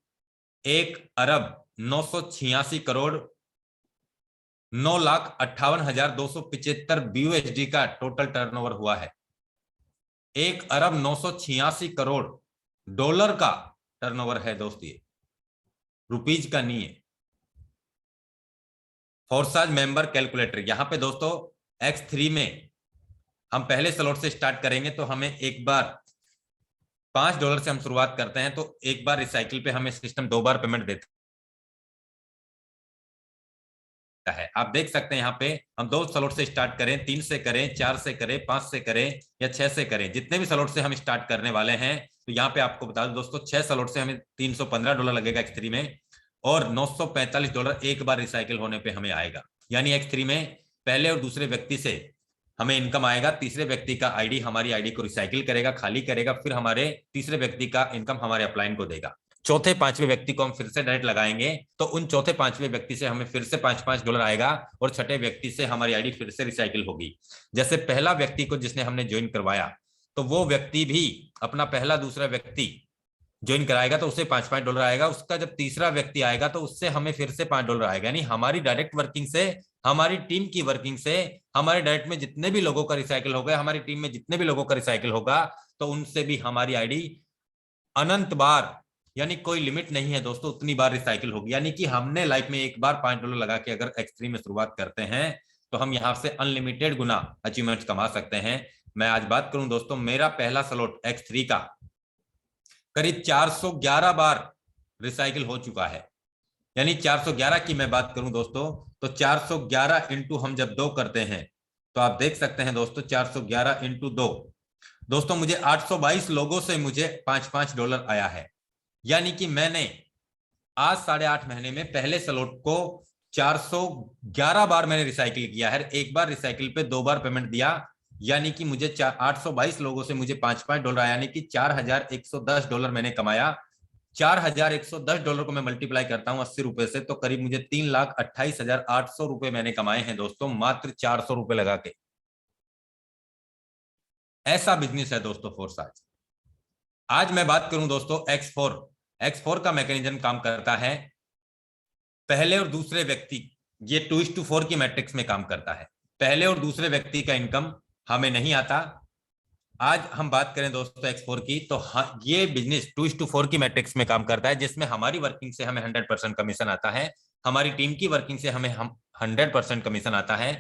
1,986,9,58,275 BUSD का टोटल टर्नओवर हुआ है। $1,986,00,000 का टर्नओवर है दोस्त, ये रुपीज का नहीं है। फोर्साज मेंबर कैलकुलेटर यहां पे दोस्तों X3 में हम पहले स्लॉट से स्टार्ट करेंगे तो हमें एक बार $5 से हम शुरुआत करते हैं, तो एक बार रिसाइकिल पे हमें सिस्टम 2 बार पेमेंट देता है। आप देख सकते हैं यहाँ पे हम 2 स्लॉट से स्टार्ट करें, 3 से करें, 4 से करें, 5 से करें या 6 से करें, जितने भी स्लॉट से हम स्टार्ट करने वाले हैं। तो यहाँ पे आपको बता दूं दोस्तों 6 स्लॉट से हमें $315 लगेगा X3 में और $945 एक बार रिसाइकिल होने पे हमें आएगा। यानी X3 में पहले और दूसरे व्यक्ति से हमें इनकम आएगा, तीसरे व्यक्ति का आईडी हमारी आईडी को रिसाइकिल करेगा, खाली करेगा, फिर हमारे तीसरे व्यक्ति का इनकम हमारे अपलाइन को देगा। चौथे पांचवें व्यक्ति को हम फिर से डायरेक्ट लगाएंगे तो उन चौथे पांचवें व्यक्ति से हमें फिर से $5 आएगा और छठे व्यक्ति से हमारी आईडी फिर से रिसाइकिल होगी। जैसे पहला व्यक्ति को जिसने हमने ज्वाइन करवाया तो वो व्यक्ति भी अपना पहला दूसरा व्यक्ति ज्वाइन कराएगा तो उसे $5 आएगा। उसका जब तीसरा व्यक्ति आएगा तो उससे हमें फिर से $5 आएगा। यानी हमारी डायरेक्ट वर्किंग से, हमारी टीम की वर्किंग से, हमारे डायरेक्ट में जितने भी लोगों का रिसाइकिल होगा, हमारी टीम में जितने भी लोगों का रिसाइकिल होगा, तो उनसे भी हमारी आईडी अनंत बार, यानी कोई लिमिट नहीं है दोस्तों, उतनी बार रिसाइकिल होगी। यानी कि हमने लाइफ में एक बार $5 लगा के अगर X3 में शुरुआत करते हैं तो हम यहां से अनलिमिटेड गुना अचीवमेंट्स कमा सकते हैं। मैं आज बात करूं दोस्तों, मेरा पहला स्लॉट X3 का करीब 411 बार रिसाइकिल हो चुका है। यानी 411 की मैं बात करूं दोस्तों तो 411 इंटू हम जब 2 करते हैं तो आप देख सकते हैं दोस्तों 411 इंटू 2 दोस्तों मुझे 822 लोगों से मुझे $5 आया है। यानी कि मैंने आज 8.5 महीने में पहले स्लॉट को 411 बार मैंने रिसाइकिल किया है। एक बार रिसाइकिल पे 2 बार पेमेंट दिया, यानी कि मुझे 822 लोगों से मुझे $5 आया, यानी कि $4,110 मैंने कमाया। $4,110 को मैं मल्टीप्लाई करता हूं 80 रुपए से तो करीब मुझे $3,28,800 मैंने कमाए हैं दोस्तों, मात्र $400 लगा के। ऐसा बिजनेस है दोस्तों फोर्स। आज मैं बात करूं दोस्तों X4 का मैकेनिज्म काम करता है पहले और दूसरे व्यक्ति, ये 2:4 की मैट्रिक्स में काम करता है। पहले और दूसरे व्यक्ति का इनकम हमें नहीं आता। आज हम बात करें दोस्तों X4 की, तो ये बिजनेस 2:4 की मैट्रिक्स में काम करता है, जिसमें हमारी वर्किंग से हमें 100% कमीशन आता है, हमारी टीम की वर्किंग से हमें 100% कमीशन आता है।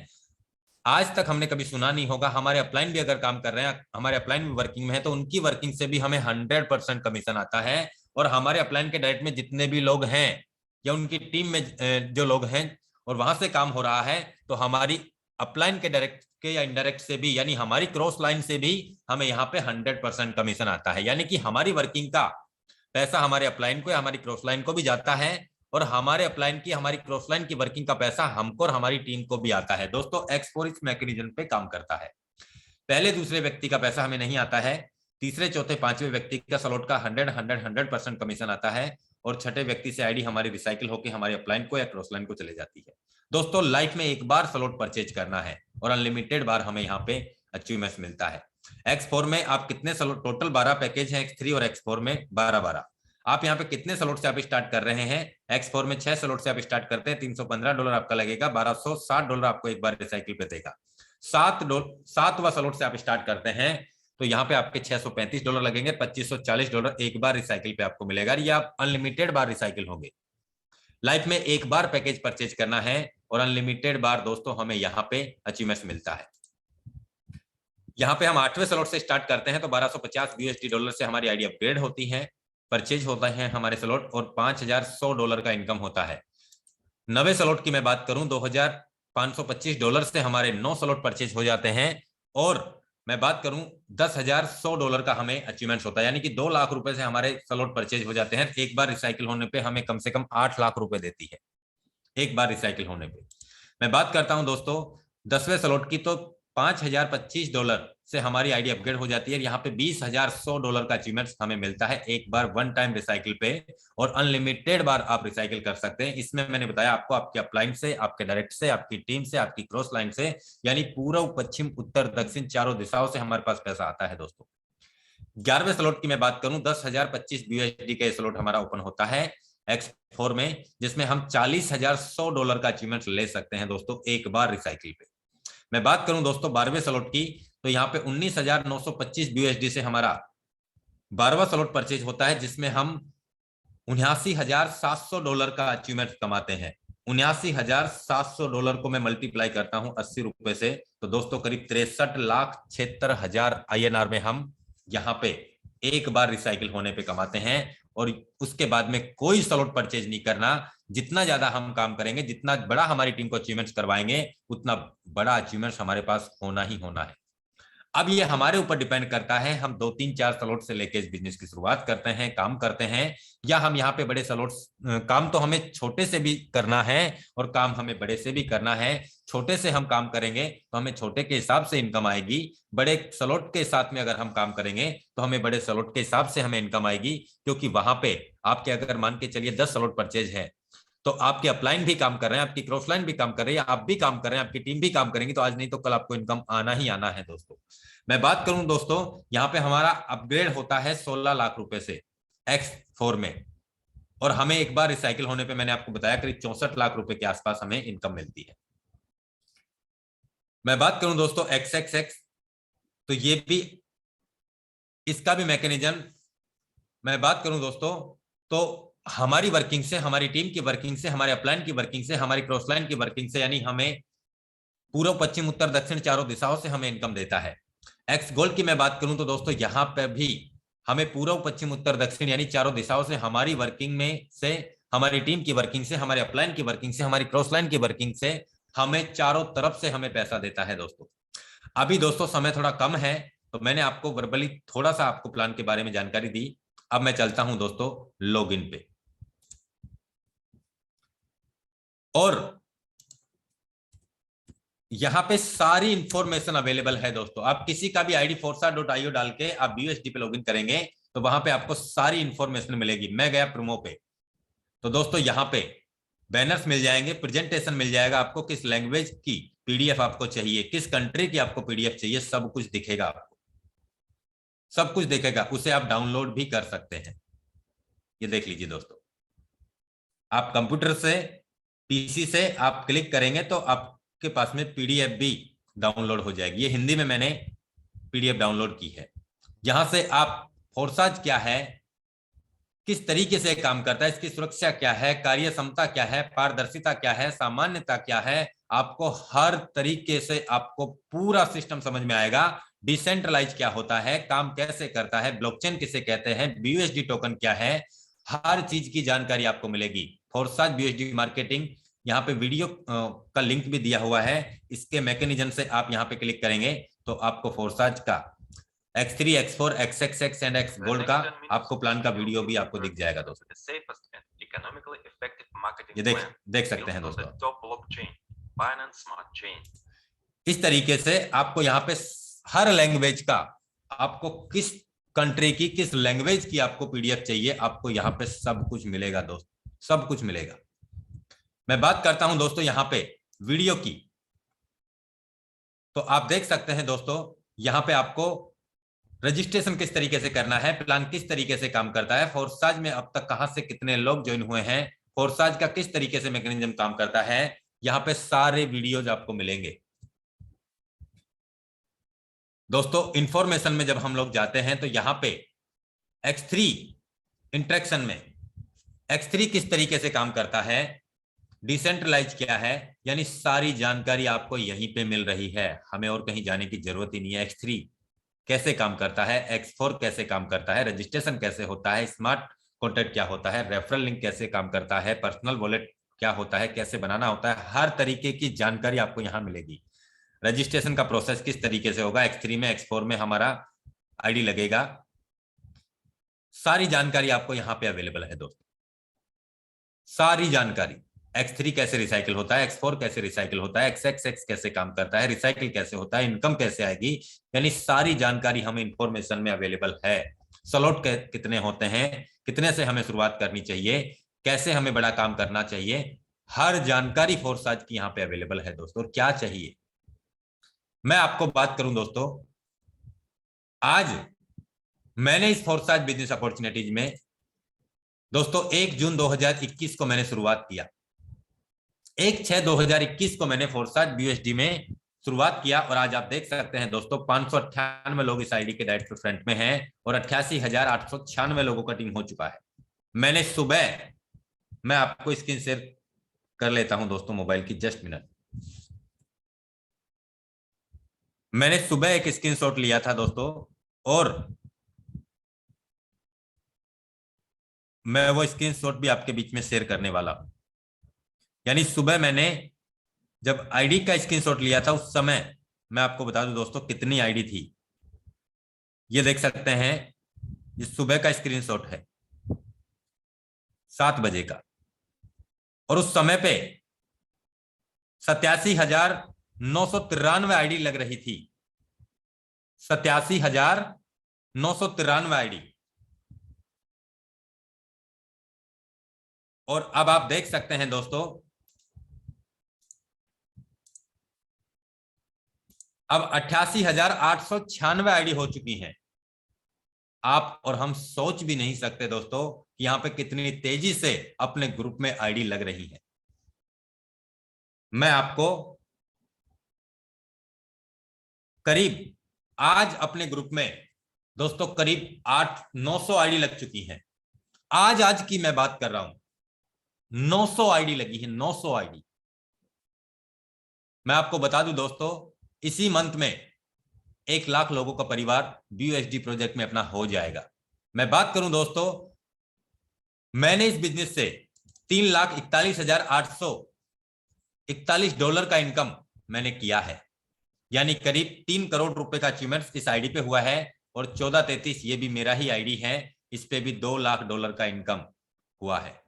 आज तक हमने कभी सुना नहीं होगा, हमारे अपलाइन भी अगर काम कर रहे हैं, हमारे अपलाइन भी वर्किंग में है, तो उनकी वर्किंग से भी हमें 100% कमीशन आता है। और हमारे अपलाइन के डायरेक्ट में जितने भी लोग हैं या उनकी टीम में जो लोग हैं और वहां से काम हो रहा है, तो हमारी अपलाइन के डायरेक्ट के या इनडायरेक्ट से भी, यानी हमारी क्रॉस लाइन से भी हमें यहाँ पे 100% कमीशन आता है। यानी कि हमारी वर्किंग का पैसा हमारे अपलाइन को या हमारी क्रॉस लाइन को भी जाता है, और हमारे अपलाइन की, हमारी क्रॉस लाइन की वर्किंग का पैसा हमको और हमारी टीम को भी आता है। दोस्तों X4 इस मैकेनिज्म पे काम करता है। पहले दूसरे व्यक्ति का पैसा हमें नहीं आता है, तीसरे चौथे पांचवें व्यक्ति का स्लॉट का 100% कमीशन आता है, और छठे व्यक्ति से आईडी हमारी रिसाइकिल होकर हमारे अपलाइन को या क्रॉस लाइन को चले जाती है। दोस्तों लाइफ में एक बार स्लॉट परचेज करना है और अनलिमिटेड बार हमें यहाँ पे अचीवमेंट मिलता है। X4 में आप कितने स्लॉट, टोटल 12 पैकेज हैं X3 और X4 में 12-12। आप यहाँ पे कितने स्लॉट से आप स्टार्ट कर रहे हैं? X4 में 6 स्लॉट से आप स्टार्ट करते हैं, $315 आपका लगेगा, $1260 आपको एक बार रिसाइकिल पे देगा। 7वां स्लॉट से आप स्टार्ट करते हैं तो यहाँ पे आपके $635 लगेंगे, $2540 एक बार रिसाइकिल पे आपको मिलेगा। ये आप अनलिमिटेड बार रिसाइकिल होंगे। लाइफ में एक बार पैकेज परचेज करना है और अनलिमिटेड बार दोस्तों हमें यहाँ पे अचीवमेंट मिलता है। यहाँ पे हम 8वें स्लॉट से स्टार्ट करते हैं तो $1250 से हमारी आईडी अपग्रेड होती है, परचेज होता है हमारे स्लॉट, और $5100 का इनकम होता है। 9वें स्लॉट की मैं बात करूं, $2525 से हमारे 9 स्लॉट परचेज हो जाते हैं, और मैं बात करूं $10,100 का हमें अचीवमेंट होता है, यानी कि 2 लाख रुपए से हमारे स्लॉट परचेज हो जाते हैं। एक बार रिसाइकिल होने पे हमें कम से कम 8 लाख रुपए देती है एक बार रिसाइकिल होने पे। मैं बात करता हूं दोस्तों 10वें स्लॉट की, तो $5025 से हमारी आईडी अपग्रेड हो जाती है। यहाँ पे $20,100 का अचीवमेंट हमें मिलता है एक बार वन टाइम रिसाइकिल पे, और अनलिमिटेड बार आप रिसाइकिल कर सकते हैं। इसमें मैंने बताया आपको, आपके अपलाइन से, आपके डायरेक्ट से, आपकी टीम से, आपकी क्रॉस लाइन से, यानी पूर्व पश्चिम उत्तर दक्षिण चारों दिशाओं से हमारे पास पैसा आता है दोस्तों। 11वें स्लॉट की मैं बात करूं, $10,025 का स्लॉट हमारा ओपन होता है X4 में, जिसमें हम $40,100 का अचीवमेंट ले सकते हैं दोस्तों एक बार रिसाइकिल पे। मैं बात करूं दोस्तों 12वें स्लॉट की, तो यहाँ पे $19,925 से हमारा 12वां स्लॉट परचेज होता है, जिसमें हम $79,700 का अचीवमेंट कमाते हैं। $79,700 को मैं मल्टीप्लाई करता हूं 80 रुपए से, तो दोस्तों करीब 63,76,000 INR में हम यहाँ पे एक बार रिसाइकिल होने पे कमाते हैं। और उसके बाद में कोई स्लॉट परचेज नहीं करना। जितना ज्यादा हम काम करेंगे, जितना बड़ा हमारी टीम को अचीवमेंट्स करवाएंगे, उतना बड़ा अचीवमेंट्स हमारे पास होना ही होना है। अब ये हमारे ऊपर डिपेंड करता है, हम 2, 3, 4 स्लॉट से लेके इस बिजनेस की शुरुआत करते हैं, काम करते हैं, या हम यहाँ पे बड़े स्लॉट, काम तो हमें छोटे से भी करना है और काम हमें बड़े से भी करना है। छोटे से हम काम करेंगे तो हमें छोटे के हिसाब से इनकम आएगी, बड़े स्लॉट के साथ में अगर हम काम करेंगे तो हमें बड़े स्लॉट के हिसाब से हमें इनकम आएगी। क्योंकि वहां पे आपके अगर मान के चलिए 10 स्लॉट परचेज है, तो आपके अपलाइन भी काम कर रहे हैं, आपकी क्रॉस लाइन भी काम कर रही है, आप भी काम कर रहे हैं, आपकी टीम भी काम करेंगी, तो आज नहीं तो कल आपको इनकम आना ही आना है दोस्तों। मैं बात करूं दोस्तों, यहाँ पे हमारा अपग्रेड होता है 16 लाख रुपए से X4 में, और हमें एक बार रिसाइकिल होने पे मैंने आपको बताया करीब 64 लाख रुपए के आसपास हमें इनकम मिलती है। मैं बात करूं दोस्तों XXX, तो ये भी, इसका भी मैकेनिज्म मैं बात करूं दोस्तों, तो हमारी वर्किंग से, हमारी टीम की वर्किंग से, हमारे अपलाइन की वर्किंग से, हमारी क्रॉस लाइन की वर्किंग से, यानी हमें पूर्व पश्चिम उत्तर दक्षिण चारों दिशाओं से हमें इनकम देता है। X गोल्ड की मैं बात करूं तो दोस्तों यहाँ पे भी हमें पूर्व पश्चिम उत्तर दक्षिण यानी चारों दिशाओं से, हमारी वर्किंग में से, हमारी टीम की वर्किंग से, हमारे अपलाइन की वर्किंग से, हमारी क्रॉस लाइन की वर्किंग से, हमें चारों तरफ से हमें पैसा देता है दोस्तों। अभी दोस्तों समय थोड़ा कम है, तो मैंने आपको वर्बली थोड़ा सा आपको प्लान के बारे में जानकारी दी। अब मैं चलता हूं दोस्तों लॉगिन पे, और यहां पे सारी इंफॉर्मेशन अवेलेबल है दोस्तों। आप किसी का भी आईडी forsa.io डाल के आप BUSD पे लॉगिन करेंगे तो वहां पे आपको सारी इंफॉर्मेशन मिलेगी। मैं गया प्रोमो पे, तो दोस्तों यहाँ पे बैनर्स मिल जाएंगे, प्रेजेंटेशन मिल जाएगा आपको, किस लैंग्वेज की PDF आपको चाहिए, किस कंट्री की आपको PDF चाहिए, सब कुछ दिखेगा आपको। सब कुछ देखेगा, उसे आप डाउनलोड भी कर सकते हैं। ये देख लीजिए दोस्तों, आप कंप्यूटर से, पीसी से आप क्लिक करेंगे तो आपके पास में पीडीएफ भी डाउनलोड हो जाएगी। ये हिंदी में मैंने पीडीएफ डाउनलोड की है। यहां से आप फोर्साज क्या है, किस तरीके से काम करता है, इसकी सुरक्षा क्या है, कार्य क्षमता क्या है, पारदर्शिता क्या है, सामान्यता क्या है, आपको हर तरीके से आपको पूरा सिस्टम समझ में आएगा। डिसेंट्रलाइज क्या होता है, काम कैसे करता है, ब्लॉकचेन किसे कहते हैं, बीयूएसडी टोकन क्या है, हर चीज की जानकारी आपको मिलेगी। फोर्साज बीयूएसडी मार्केटिंग, यहाँ पे वीडियो का लिंक भी दिया हुआ है। इसके मैकेनिज्म से आप यहाँ पे क्लिक करेंगे तो आपको फोर्साज का X3, X4, XXX and X gold का आपको प्लान का वीडियो भी आपको दिख जाएगा दोस्तों। ये देख सकते हैं दोस्तों। इस तरीके से आपको यहाँ पे हर लैंग्वेज का, आपको किस कंट्री की, किस लैंग्वेज की आपको पीडीएफ चाहिए, आपको यहाँ पे सब कुछ मिलेगा दोस्तों, सब कुछ मिलेगा। मैं बात करता हूं दोस्तों यहाँ पे वीडियो की, तो आप देख सकते हैं दोस्तों, यहाँ पे आपको रजिस्ट्रेशन किस तरीके से करना है, प्लान किस तरीके से काम करता है, फोर्साज में अब तक कहां से कितने लोग ज्वाइन हुए हैं, फोर्साज का किस तरीके से मैकेनिज्म काम करता है, यहाँ पे सारे वीडियोज आपको मिलेंगे दोस्तों। इंफॉर्मेशन में जब हम लोग जाते हैं तो यहाँ पे X3 इंटरेक्शन में X3 किस तरीके से काम करता है, डिसेंट्रलाइज क्या है, यानी सारी जानकारी आपको यहीं पे मिल रही है, हमें और कहीं जाने की जरूरत ही नहीं है। X3 कैसे काम करता है, X4 कैसे काम करता है, रजिस्ट्रेशन कैसे होता है, स्मार्ट कॉन्ट्रैक्ट क्या होता है, रेफरल लिंक कैसे काम करता है, पर्सनल वॉलेट क्या होता है, कैसे बनाना होता है, हर तरीके की जानकारी आपको यहाँ मिलेगी। रजिस्ट्रेशन का प्रोसेस किस तरीके से होगा, X3 में, X4 में हमारा आईडी लगेगा, सारी जानकारी आपको यहाँ पे अवेलेबल है दोस्तों, सारी जानकारी। X3 कैसे रिसाइकिल होता है, X4 कैसे रिसाइकिल होता है, XXX कैसे काम करता है, रिसाइकिल कैसे होता है, इनकम कैसे आएगी, यानी सारी जानकारी हमें इंफॉर्मेशन में अवेलेबल है। स्लॉट कितने होते हैं, कितने से हमें शुरुआत करनी चाहिए, कैसे हमें बड़ा काम करना चाहिए, हर जानकारी फोर्साज की यहाँ पे अवेलेबल है दोस्तों। क्या चाहिए, मैं आपको बात करूं दोस्तों, आज मैंने इस फोर्साज बिजनेस अपॉर्चुनिटीज में दोस्तों 1 जून 2021 को मैंने शुरुआत किया, 1/6/2021 को मैंने फोर्साज बीयूएसडी में शुरुआत किया, और आज आप देख सकते हैं दोस्तों 598 लोग इस आईडी के डायरेक्टर फ्रंट में हैं और 88,896 लोगों का टीम हो चुका है। मैंने सुबह, मैं आपको स्क्रीन शेयर कर लेता हूं दोस्तों मोबाइल की, जस्ट मिनट। मैंने सुबह एक स्क्रीनशॉट लिया था दोस्तों, और मैं वो स्क्रीनशॉट भी आपके बीच में शेयर करने वाला हूं। यानी सुबह मैंने जब आईडी का स्क्रीनशॉट लिया था, उस समय मैं आपको बता दूं दोस्तों कितनी आईडी थी। ये देख सकते हैं, ये सुबह का स्क्रीनशॉट है 7 बजे का, और उस समय पे 87,993 आईडी लग रही थी, 87,993 आईडी। और अब आप देख सकते हैं दोस्तों, अब 88,896 आईडी हो चुकी हैं। आप और हम सोच भी नहीं सकते दोस्तों कि यहां पे कितनी तेजी से अपने ग्रुप में आईडी लग रही है। मैं आपको करीब आज अपने ग्रुप में दोस्तों करीब 800-900 आईडी लग चुकी हैं। आज की मैं बात कर रहा हूं, 900 आईडी लगी है, 900 आईडी। मैं आपको बता दूं दोस्तों, इसी मंथ में 1 लाख लोगों का परिवार बीयूएसडी प्रोजेक्ट में अपना हो जाएगा। मैं बात करूं दोस्तों, मैंने इस बिजनेस से $3,41,841 का इनकम मैंने किया है, यानी करीब 3 करोड़ रुपए का अचीवमेंट इस आईडी पे हुआ है। और 1433 ये भी मेरा ही आईडी है, इस पे भी $2 लाख का इनकम हुआ है।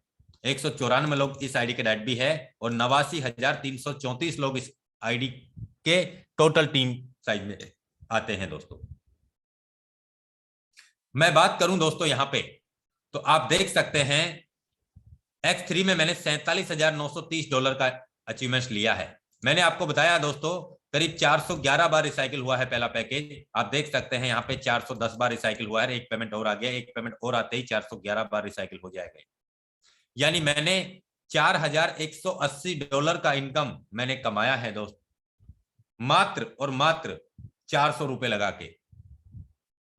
194 लोग इस आईडी के डायरेक्ट भी है, और 89,334 लोग इस आईडी के टोटल टीम साइज में आते हैं दोस्तों। मैं बात करूं दोस्तों यहां पे, तो आप देख सकते हैं X3 में मैंने $47,930 का अचीवमेंट लिया है। मैंने आपको बताया दोस्तों करीब 411 बार रिसाइकिल हुआ है पहला पैकेज। आप देख सकते हैं यहाँ पे 410 बार रिसाइकिल हुआ है, एक पेमेंट और आ गया, एक पेमेंट और आते ही 411 बार रिसाइकिल हो जाएगा। यानी मैंने $4180 का इनकम मैंने कमाया है दोस्त, मात्र और मात्र 400 रुपए लगा के,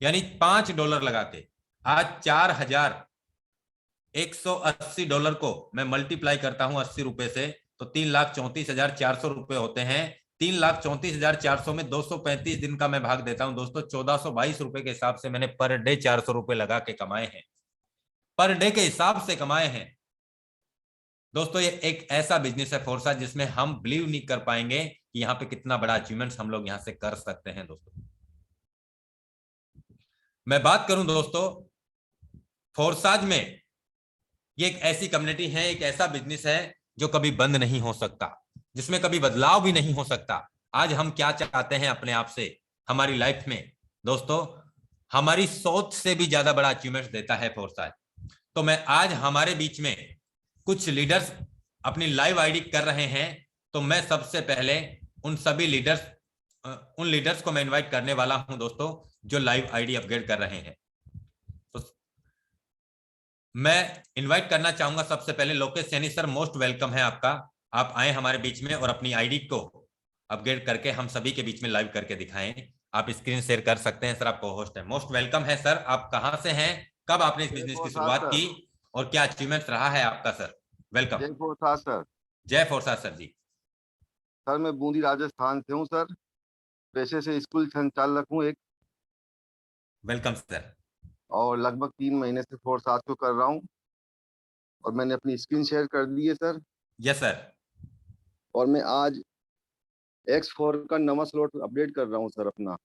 यानी $5 लगा के। आज $4180 को मैं मल्टीप्लाई करता हूं 80 रुपए से, तो 3,34,400 रुपए होते हैं। 3,34,400 में 235 दिन का मैं भाग देता हूं दोस्तों, 1,422 रुपए के हिसाब से मैंने पर डे 400 रुपए लगा के कमाए हैं, पर डे के हिसाब से कमाए हैं दोस्तों। ये एक ऐसा बिजनेस है फोर्सा जिसमें हम बिलीव नहीं कर पाएंगे कि यहाँ पे कितना बड़ा अचीवमेंट्स हम लोग यहाँ से कर सकते हैं दोस्तों। मैं बात करूं दोस्तों फोर्साज में, ये एक ऐसी कम्युनिटी है, एक ऐसा बिजनेस है जो कभी बंद नहीं हो सकता, जिसमें कभी बदलाव भी नहीं हो सकता। आज हम क्या चाहते हैं अपने आप से हमारी लाइफ में दोस्तों, हमारी सोच से भी ज्यादा बड़ा अचीवमेंट देता है फोर्साज। तो मैं आज हमारे बीच में कुछ लीडर्स अपनी लाइव आईडी कर रहे हैं, तो मैं सबसे पहले उन लीडर्स को मैं इनवाइट करने वाला हूं दोस्तों जो लाइव आईडी अपग्रेड कर रहे हैं। तो मैं इनवाइट करना चाहूंगा सबसे पहले Lokesh Saini sir, most welcome है आपका। आप आए हमारे बीच में और अपनी आईडी को अपग्रेड करके हम सभी के बीच में लाइव करके दिखाएं। आप स्क्रीन शेयर कर सकते हैं सर, आप को-होस्ट है। मोस्ट वेलकम है सर। आप कहां से हैं, कब आपने इस बिजनेस की शुरुआत की और क्या अचीवमेंट रहा है आपका सर? वेलकम। जय फोर्सा सर। जय फोर्सा सर जी। सर मैं बूंदी राजस्थान से हूँ सर, पेशे से स्कूल संचालक हूँ एक। Welcome sir. और लगभग 3 महीने से फोर्सा को कर रहा हूँ और मैंने अपनी स्क्रीन शेयर कर दी है सर। Yes sir. और मैं आज X4 का नवा स्लॉट अपडेट कर रहा हूँ सर अपना।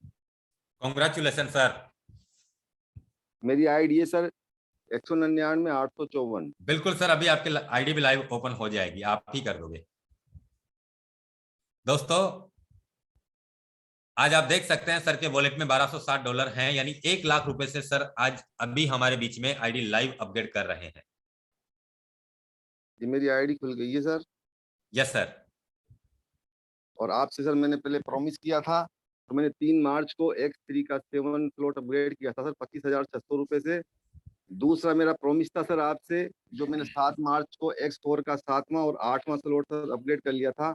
Congratulation sir. मेरी आईडी है सर 199,854। बिल्कुल सर, अभी आपके आईडी भी लाइव ओपन हो जाएगी, आप ही कर दोगे दोस्तों। आज आप देख सकते हैं सर के वॉलेट में $1260 हैं, यानी 1 लाख रुपए से सर आज अभी हमारे बीच में आईडी लाइव अपग्रेड कर रहे हैं। ये मेरी आईडी खुल गई है सर। Yes sir. और आपसे सर मैंने पहले प्रॉमिस किया था, तो मैंने 3 मार्च को X3 का 7 स्लॉट अपग्रेड किया था सर 25,600 रुपए से। दूसरा मेरा प्रॉमिस था सर आपसे, जो मैंने 7 मार्च को X4 का 7वां और 8वां स्लॉट सर अपग्रेड कर लिया था।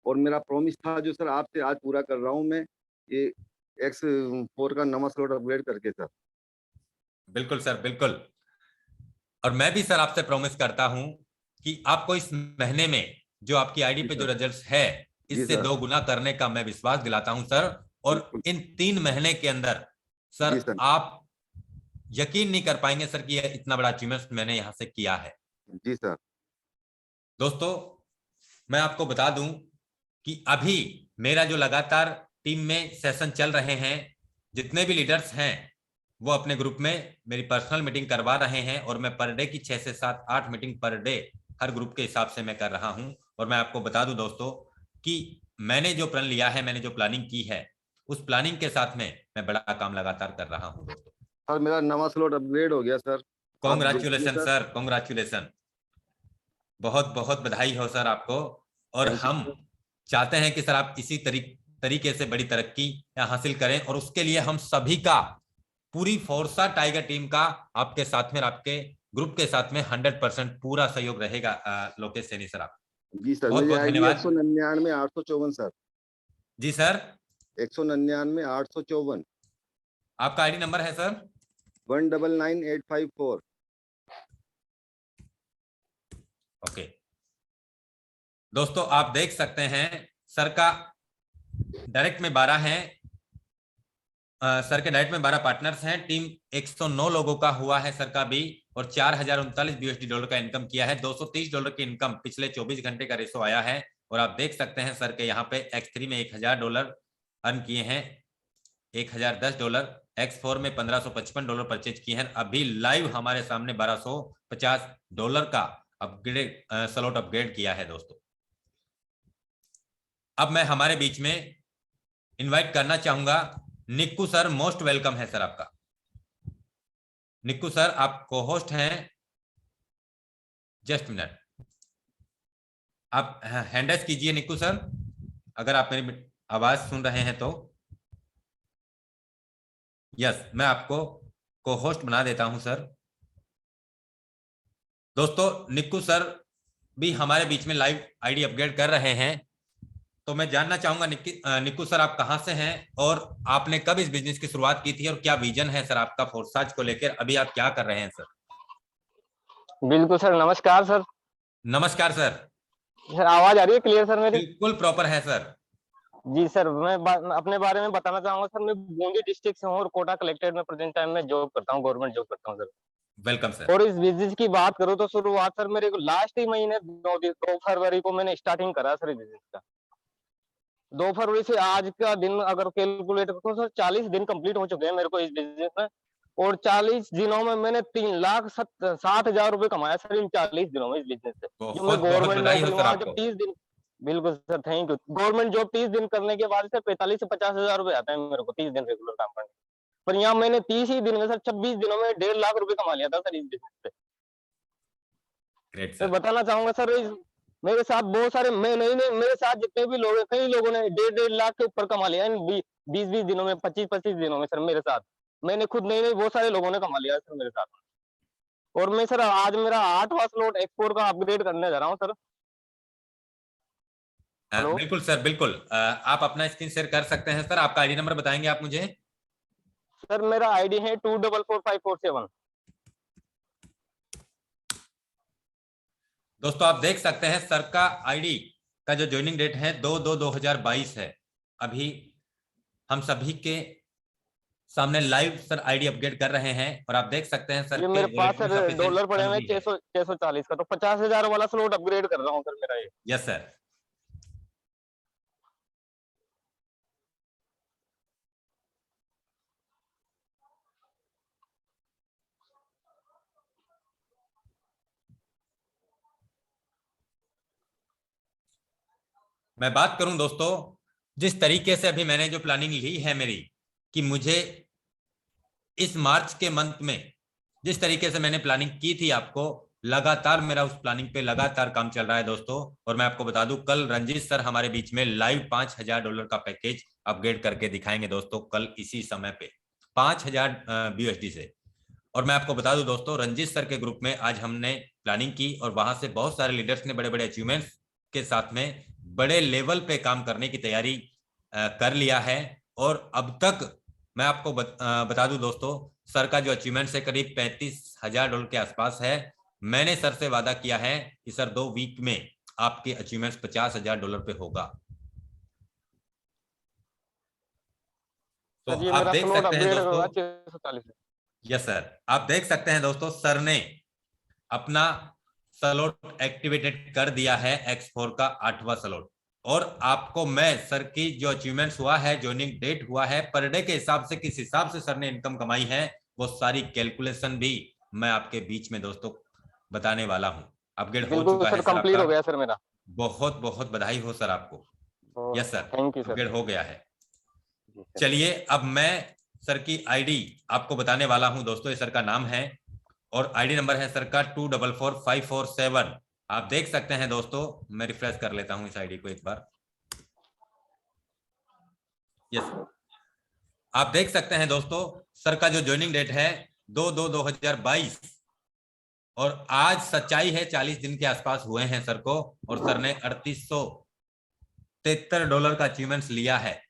और मेरा प्रॉमिस था जो सर आपसे आज पूरा कर रहा हूं मैं, ये X4 का नवा स्लॉट अपग्रेड करके सर। बिल्कुल सर, बिल्कुल। और मैं भी सर आपसे प्रॉमिस करता हूं कि आपको इस महीने में जो आपकी आईडी पे जो रिजल्ट्स है इससे 2 गुना करने का मैं विश्वास दिलाता हूं सर। और इन 3 महीने के अंदर सर आप यकीन नहीं कर पाएंगे सर कि यह इतना बड़ा अचीवमेंट मैंने यहां से किया है। जी सर। दोस्तों मैं आपको बता दूं कि अभी मेरा जो लगातार टीम में सेशन चल रहे हैं, जितने भी लीडर्स हैं वो अपने ग्रुप में मेरी पर्सनल मीटिंग करवा रहे हैं और मैं पर डे की 6 से 7 8 मीटिंग पर डे हर ग्रुप के हिसाब से मैं कर रहा हूं। और मैं आपको बता दूं दोस्तों कि मैंने जो प्रण लिया है, मैंने जो प्लानिंग की है, उस प्लानिंग के साथ में मैं बड़ा काम लगातार कर रहा हूं दोस्तों। सर मेरा नवा स्लॉट अपग्रेड हो गया सर। Congratulation sir, congratulation. बहुत बहुत बधाई हो सर आपको। और हम चाहते हैं कि सर आप इसी तरीके से बड़ी तरक्की हासिल करें, और उसके लिए हम सभी का, पूरी फोर्सा टाइगर टीम का आपके साथ में, आपके ग्रुप के साथ में 100% पूरा सहयोग रहेगा। लोकेश सैनी सर आप जी सर। बहुत बहुत धन्यवाद। 199,854 सर। जी सर। 199,854 आपका आईडी नंबर है सर 199,854। ओके दोस्तों आप देख सकते हैं सर का डायरेक्ट में 12 हैं, सर के डायरेक्ट में 12 पार्टनर्स हैं। टीम 109 लोगों का हुआ है सर का भी, और $4,039 का इनकम किया है। $230 की इनकम पिछले 24 घंटे का रेशो आया है। और आप देख सकते हैं सर के यहाँ पे X3 में $1,000 अर्न किए हैं, $1,010, X4 में $1,555 परचेज किए हैं। अभी लाइव हमारे सामने $1,250 का अपग्रेड स्लॉट अपग्रेड किया है दोस्तों। अब मैं हमारे बीच में इनवाइट करना चाहूंगा निक्कू सर। मोस्ट वेलकम है सर आपका। निक्कू सर आप को होस्ट हैं, जस्ट मिनट आप हैंड रेज कीजिए निक्कू सर, अगर आप आवाज सुन रहे हैं तो यस, मैं आपको को होस्ट बना देता हूं सर। दोस्तों निक्कू सर भी हमारे बीच में लाइव आईडी अपग्रेड कर रहे हैं, तो मैं जानना चाहूंगा निक्कू सर आप कहां से हैं और आपने कब इस बिजनेस की शुरुआत की थी और क्या विजन है सर आपका फोर्साज को लेकर, अभी आप क्या कर रहे हैं सर? बिल्कुल सर, नमस्कार सर। नमस्कार सर। सर आवाज आ रही है क्लियर सर मेरी? बिल्कुल प्रॉपर है सर। जी सर, मैं अपने बारे में बताना चाहूंगा सर। मैं बूंदी डिस्ट्रिक्ट से हूँ और कोटा कलेक्टेड में प्रेजेंट टाइम में जॉब करता हूँ, गवर्नमेंट जॉब करता हूँ सर। Welcome sir. और इस बिजनेस की बात करूँ तो शुरुआत सर मेरे को लास्ट ही महीने 2 फरवरी को मैंने स्टार्टिंग करा सर बिजनेस का। 2 फरवरी से आज का दिन अगर कैलकुलेट करूँ सर 40 दिन कंप्लीट हो चुके हैं मेरे को इस बिजनेस में। और 40 दिनों में मैंने 3,60,000 रुपए कमाया सर इन 40 दिनों में इस बिजनेस से। जो मैं गवर्नमेंट नौकरी वहां जब 30 दिन, बिल्कुल sir thank you. Government job 30 दिन करने के बाद से 45 से 50,000 रुपए आता है मेरे को 30 दिन रेगुलर काम करने। पर यहाँ मैंने 30 ही दिन में सर 26 दिनों में 1.5 लाख रुपए कमा लिया था सर इस बिजनेस से। ग्रेट मैं बताना चाहूंगा सर मेरे साथ बहुत सारे, मैं नहीं मेरे साथ जितने भी लोग हैं कई लोगों ने 1.5 लाख के ऊपर कमा लिया इन 20 दिनों में, 25 दिनों में सर। मेरे साथ मैंने खुद नहीं बहुत सारे लोगों ने कमा लिया सर मेरे साथ। और मैं सर आज मेरा 8वां स्लॉट एक्सपोर्ट का अपग्रेड करने जा रहा हूँ सर। बिल्कुल सर, बिल्कुल आप अपना स्क्रीन शेयर कर सकते हैं सर। आपका आईडी नंबर बताएंगे आप मुझे? सर मेरा आईडी है 2444547। दोस्तों आप देख सकते हैं सर का आईडी का जो ज्वाइनिंग डेट है 2/2/2022 है। अभी हम सभी के सामने लाइव सर आईडी अपडेट कर रहे हैं और आप देख सकते हैं सर ये मेरे पास सर डॉलर पड़े हुए 640 का, तो 50,000 वाला स्लॉट अपग्रेड कर रहा हूँ सर मेरा ये। Yes sir. मैं बात करूं दोस्तों, जिस तरीके से अभी मैंने जो प्लानिंग ली है मेरी, कि मुझे इस मार्च के मंथ में जिस तरीके से मैंने प्लानिंग की थी, आपको लगातार मेरा उस प्लानिंग पे लगातार काम चल रहा है दोस्तों। और मैं आपको बता दूं कल रंजीत सर हमारे बीच में लाइव $5,000 का पैकेज अपग्रेड करके दिखाएंगे दोस्तों, कल इसी समय पे 5,000 BUSD से। और मैं आपको बता दूं दोस्तों, रंजीत सर के ग्रुप में आज हमने प्लानिंग की और वहां से बहुत सारे लीडर्स ने बड़े बड़े अचीवमेंट्स के साथ में बड़े लेवल पे काम करने की तैयारी कर लिया है। और अब तक मैं आपको बता दूं दोस्तों, सर का जो अचीवमेंट्स है करीब $35,000 के आसपास है। मैंने सर से वादा किया है कि सर 2 वीक में आपके अचीवमेंट्स $50,000 पे होगा। तो आप देख सकते हैं दोस्तों, यस सर, आप देख सकते हैं दोस्तों, सर ने अपना स्लॉट एक्टिवेटेड कर दिया है X4 का 8वां स्लॉट। और आपको मैं सर की जो अचीवमेंट्स हुआ है, ज्वाइनिंग डेट हुआ है, पर डे के हिसाब से किस हिसाब से सर ने इनकम कमाई है, वो सारी कैलकुलेशन भी मैं आपके बीच में दोस्तों बताने वाला हूं। अपग्रेड हो चुका है सर, कंप्लीट हो गया सर मेरा। बहुत बहुत बधाई हो सर आपको। Yes sir, thank you sir, upgrade हो गया है। चलिए अब मैं सर की आईडी आपको बताने वाला हूं दोस्तों। ये सर का नाम है और आईडी नंबर है सर का 2444547। आप देख सकते हैं दोस्तों, मैं रिफ्रेश कर लेता हूं इस आईडी को एक बार। यस, आप देख सकते हैं दोस्तों, सर का जो ज्वाइनिंग डेट है 2/2/2022 और आज सच्चाई है 40 दिन के आसपास हुए हैं सर को। और सर ने $3873 का अचीवमेंट्स लिया है।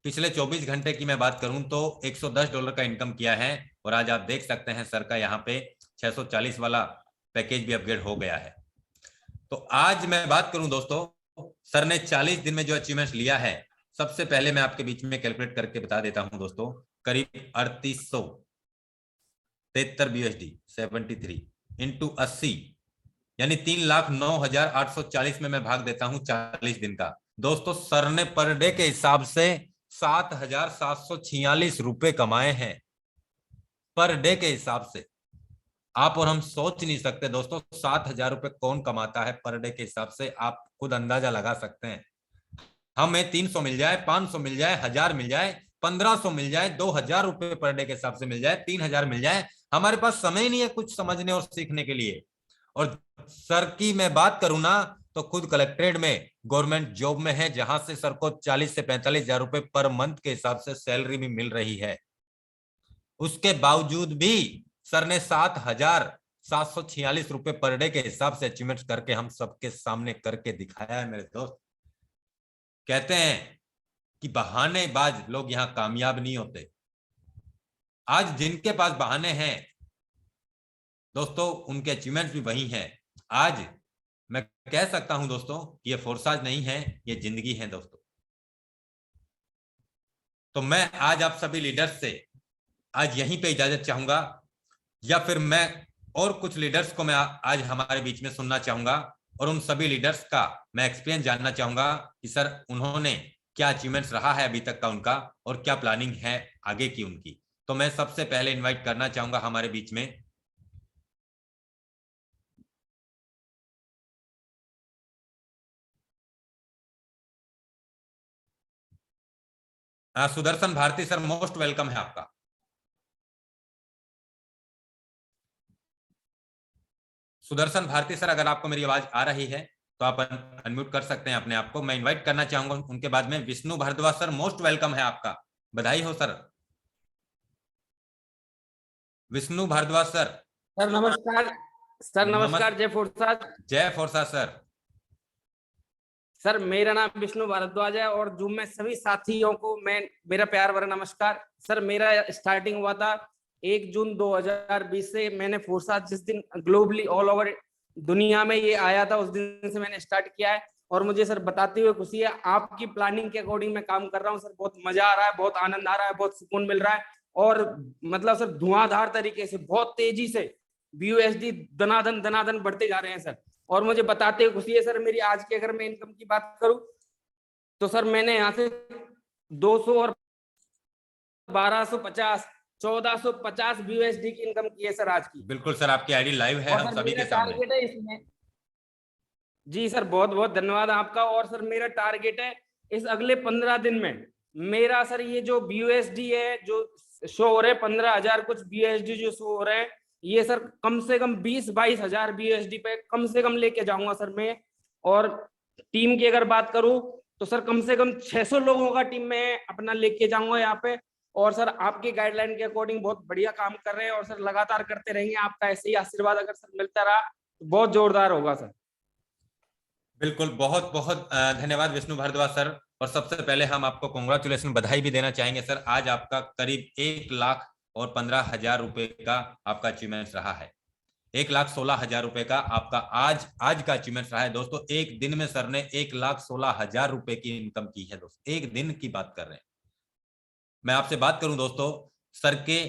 पिछले 24 घंटे की मैं बात करूं तो $110 का इनकम किया है। और आज आप देख सकते हैं सर का यहाँ पे 640 वाला पैकेज भी अपग्रेड हो गया है। तो आज मैं बात करूं दोस्तों, सर ने 40 दिन में जो अचीवमेंट्स लिया है, सबसे पहले मैं आपके बीच में कैलकुलेट करके बता देता हूं दोस्तों। करीब 3873 BUSD 73 इंटू 80 यानी 3,09,840 में मैं भाग देता हूं 40 दिन का। दोस्तों सर ने पर डे के हिसाब से 7,746 रुपए कमाए हैं पर डे के हिसाब से। आप और हम सोच नहीं सकते दोस्तों 7,000 रुपए कौन कमाता है पर डे के हिसाब से, आप खुद अंदाजा लगा सकते हैं। हमें 300 मिल जाए, 500 मिल जाए, 1,000 मिल जाए, 1,500 मिल जाए, 2,000 रुपए पर डे के हिसाब से मिल जाए, 3,000 मिल जाए, हमारे पास समय नहीं है कुछ समझने और सीखने के लिए। और सर की मैं बात करूं ना तो खुद कलेक्ट्रेट में गवर्नमेंट जॉब में है, जहां से सर को 40 से 45 हजार रुपए पर मंथ के हिसाब से सैलरी भी मिल रही है। उसके बावजूद भी सर ने 7,746 रुपए पर डे के हिसाब से अचीवमेंट करके हम सबके सामने करके दिखाया है। मेरे दोस्त, कहते हैं कि बहानेबाज लोग यहां कामयाब नहीं होते। आज जिनके पास बहाने हैं दोस्तों, उनके अचीवमेंट भी वही हैं। आज मैं कह सकता हूं दोस्तों, ये फोर्साज नहीं है, ये जिंदगी है दोस्तों। तो मैं आज आप सभी लीडर्स से आज यहीं पे इजाजत चाहूंगा, या फिर मैं और कुछ लीडर्स को मैं आज हमारे बीच में सुनना चाहूंगा, और उन सभी लीडर्स का मैं एक्सपीरियंस जानना चाहूंगा कि सर उन्होंने क्या अचीवमेंट्स रहा है अभी तक का उनका, और क्या प्लानिंग है आगे की उनकी। तो मैं सबसे पहले इनवाइट करना चाहूंगा हमारे बीच में Sudarshan Bharti sir, most welcome है आपका। सुदर्शन भारती सर, अगर आपको मेरी आवाज आ रही है तो आप अनम्यूट कर सकते हैं अपने आप को। मैं इनवाइट करना चाहूंगा उनके बाद में Vishnu Bhardwaj sir, most welcome है आपका, बधाई हो sir. Vishnu Bhardwaj sir. Sir नमस्कार। सर नमस्कार। जय फोर्साज। जय फोर्साज सर। सर मेरा नाम विष्णु भारद्वाज है और जूम में सभी साथियों को मेरा प्यार भरा नमस्कार। सर मेरा स्टार्टिंग हुआ था 1 जून 2020 से। मैंने फोर्साज जिस दिन ग्लोबली ऑल ओवर दुनिया में ये आया था, उस दिन से मैंने स्टार्ट किया है। और मुझे सर बताते हुए खुशी है, आपकी प्लानिंग के अकॉर्डिंग मैं काम कर रहा हूँ सर। बहुत मजा आ रहा है, बहुत आनंद आ रहा है, बहुत सुकून मिल रहा है। और मतलब सर धुआंधार तरीके से बहुत तेजी से BUSD दनादन बढ़ते जा रहे हैं सर। और मुझे बताते हुए खुशी है सर, मेरी आज की अगर मैं इनकम की बात करूं तो सर मैंने यहाँ से 200 और 1250 1450 BUSD की इनकम की है सर आज की। बिल्कुल सर, आपकी आईडी लाइव है हम सभी के सामने। टारगेट है इसमें। जी सर बहुत बहुत धन्यवाद आपका। और सर मेरा टारगेट है इस अगले 15 दिन में मेरा सर ये जो BUSD है जो शो हो रहे हैं 15,000 कुछ BUSD जो शो हो रहे हैं, ये सर कम से कम 20-22 हजार BUSD पे कम से कम लेके जाऊंगा सर मैं। और टीम की अगर बात करूं तो सर कम से कम 600 लोगों का टीम में अपना लेके जाऊंगा यहाँ पे। और सर आपकी गाइडलाइन के अकॉर्डिंग बहुत बढ़िया काम कर रहे हैं और सर लगातार करते रहेंगे। आपका ऐसे ही आशीर्वाद अगर सर मिलता रहा तो बहुत जोरदार होगा सर। बिल्कुल, बहुत बहुत धन्यवाद विष्णु भारद्वाज सर। और सबसे पहले हम आपको कांग्रेचुलेशन, बधाई भी देना चाहेंगे सर। आज आपका करीब 1,15,000 रुपए का आपका अचीवमेंट रहा है। 1,16,000 रुपए का आपका आज का अचीवमेंट रहा है दोस्तों। एक दिन में सर ने 1,16,000 रुपए की इनकम की है दोस्तों, एक दिन की बात कर रहे हैं। मैं आपसे बात करूं दोस्तों, सर के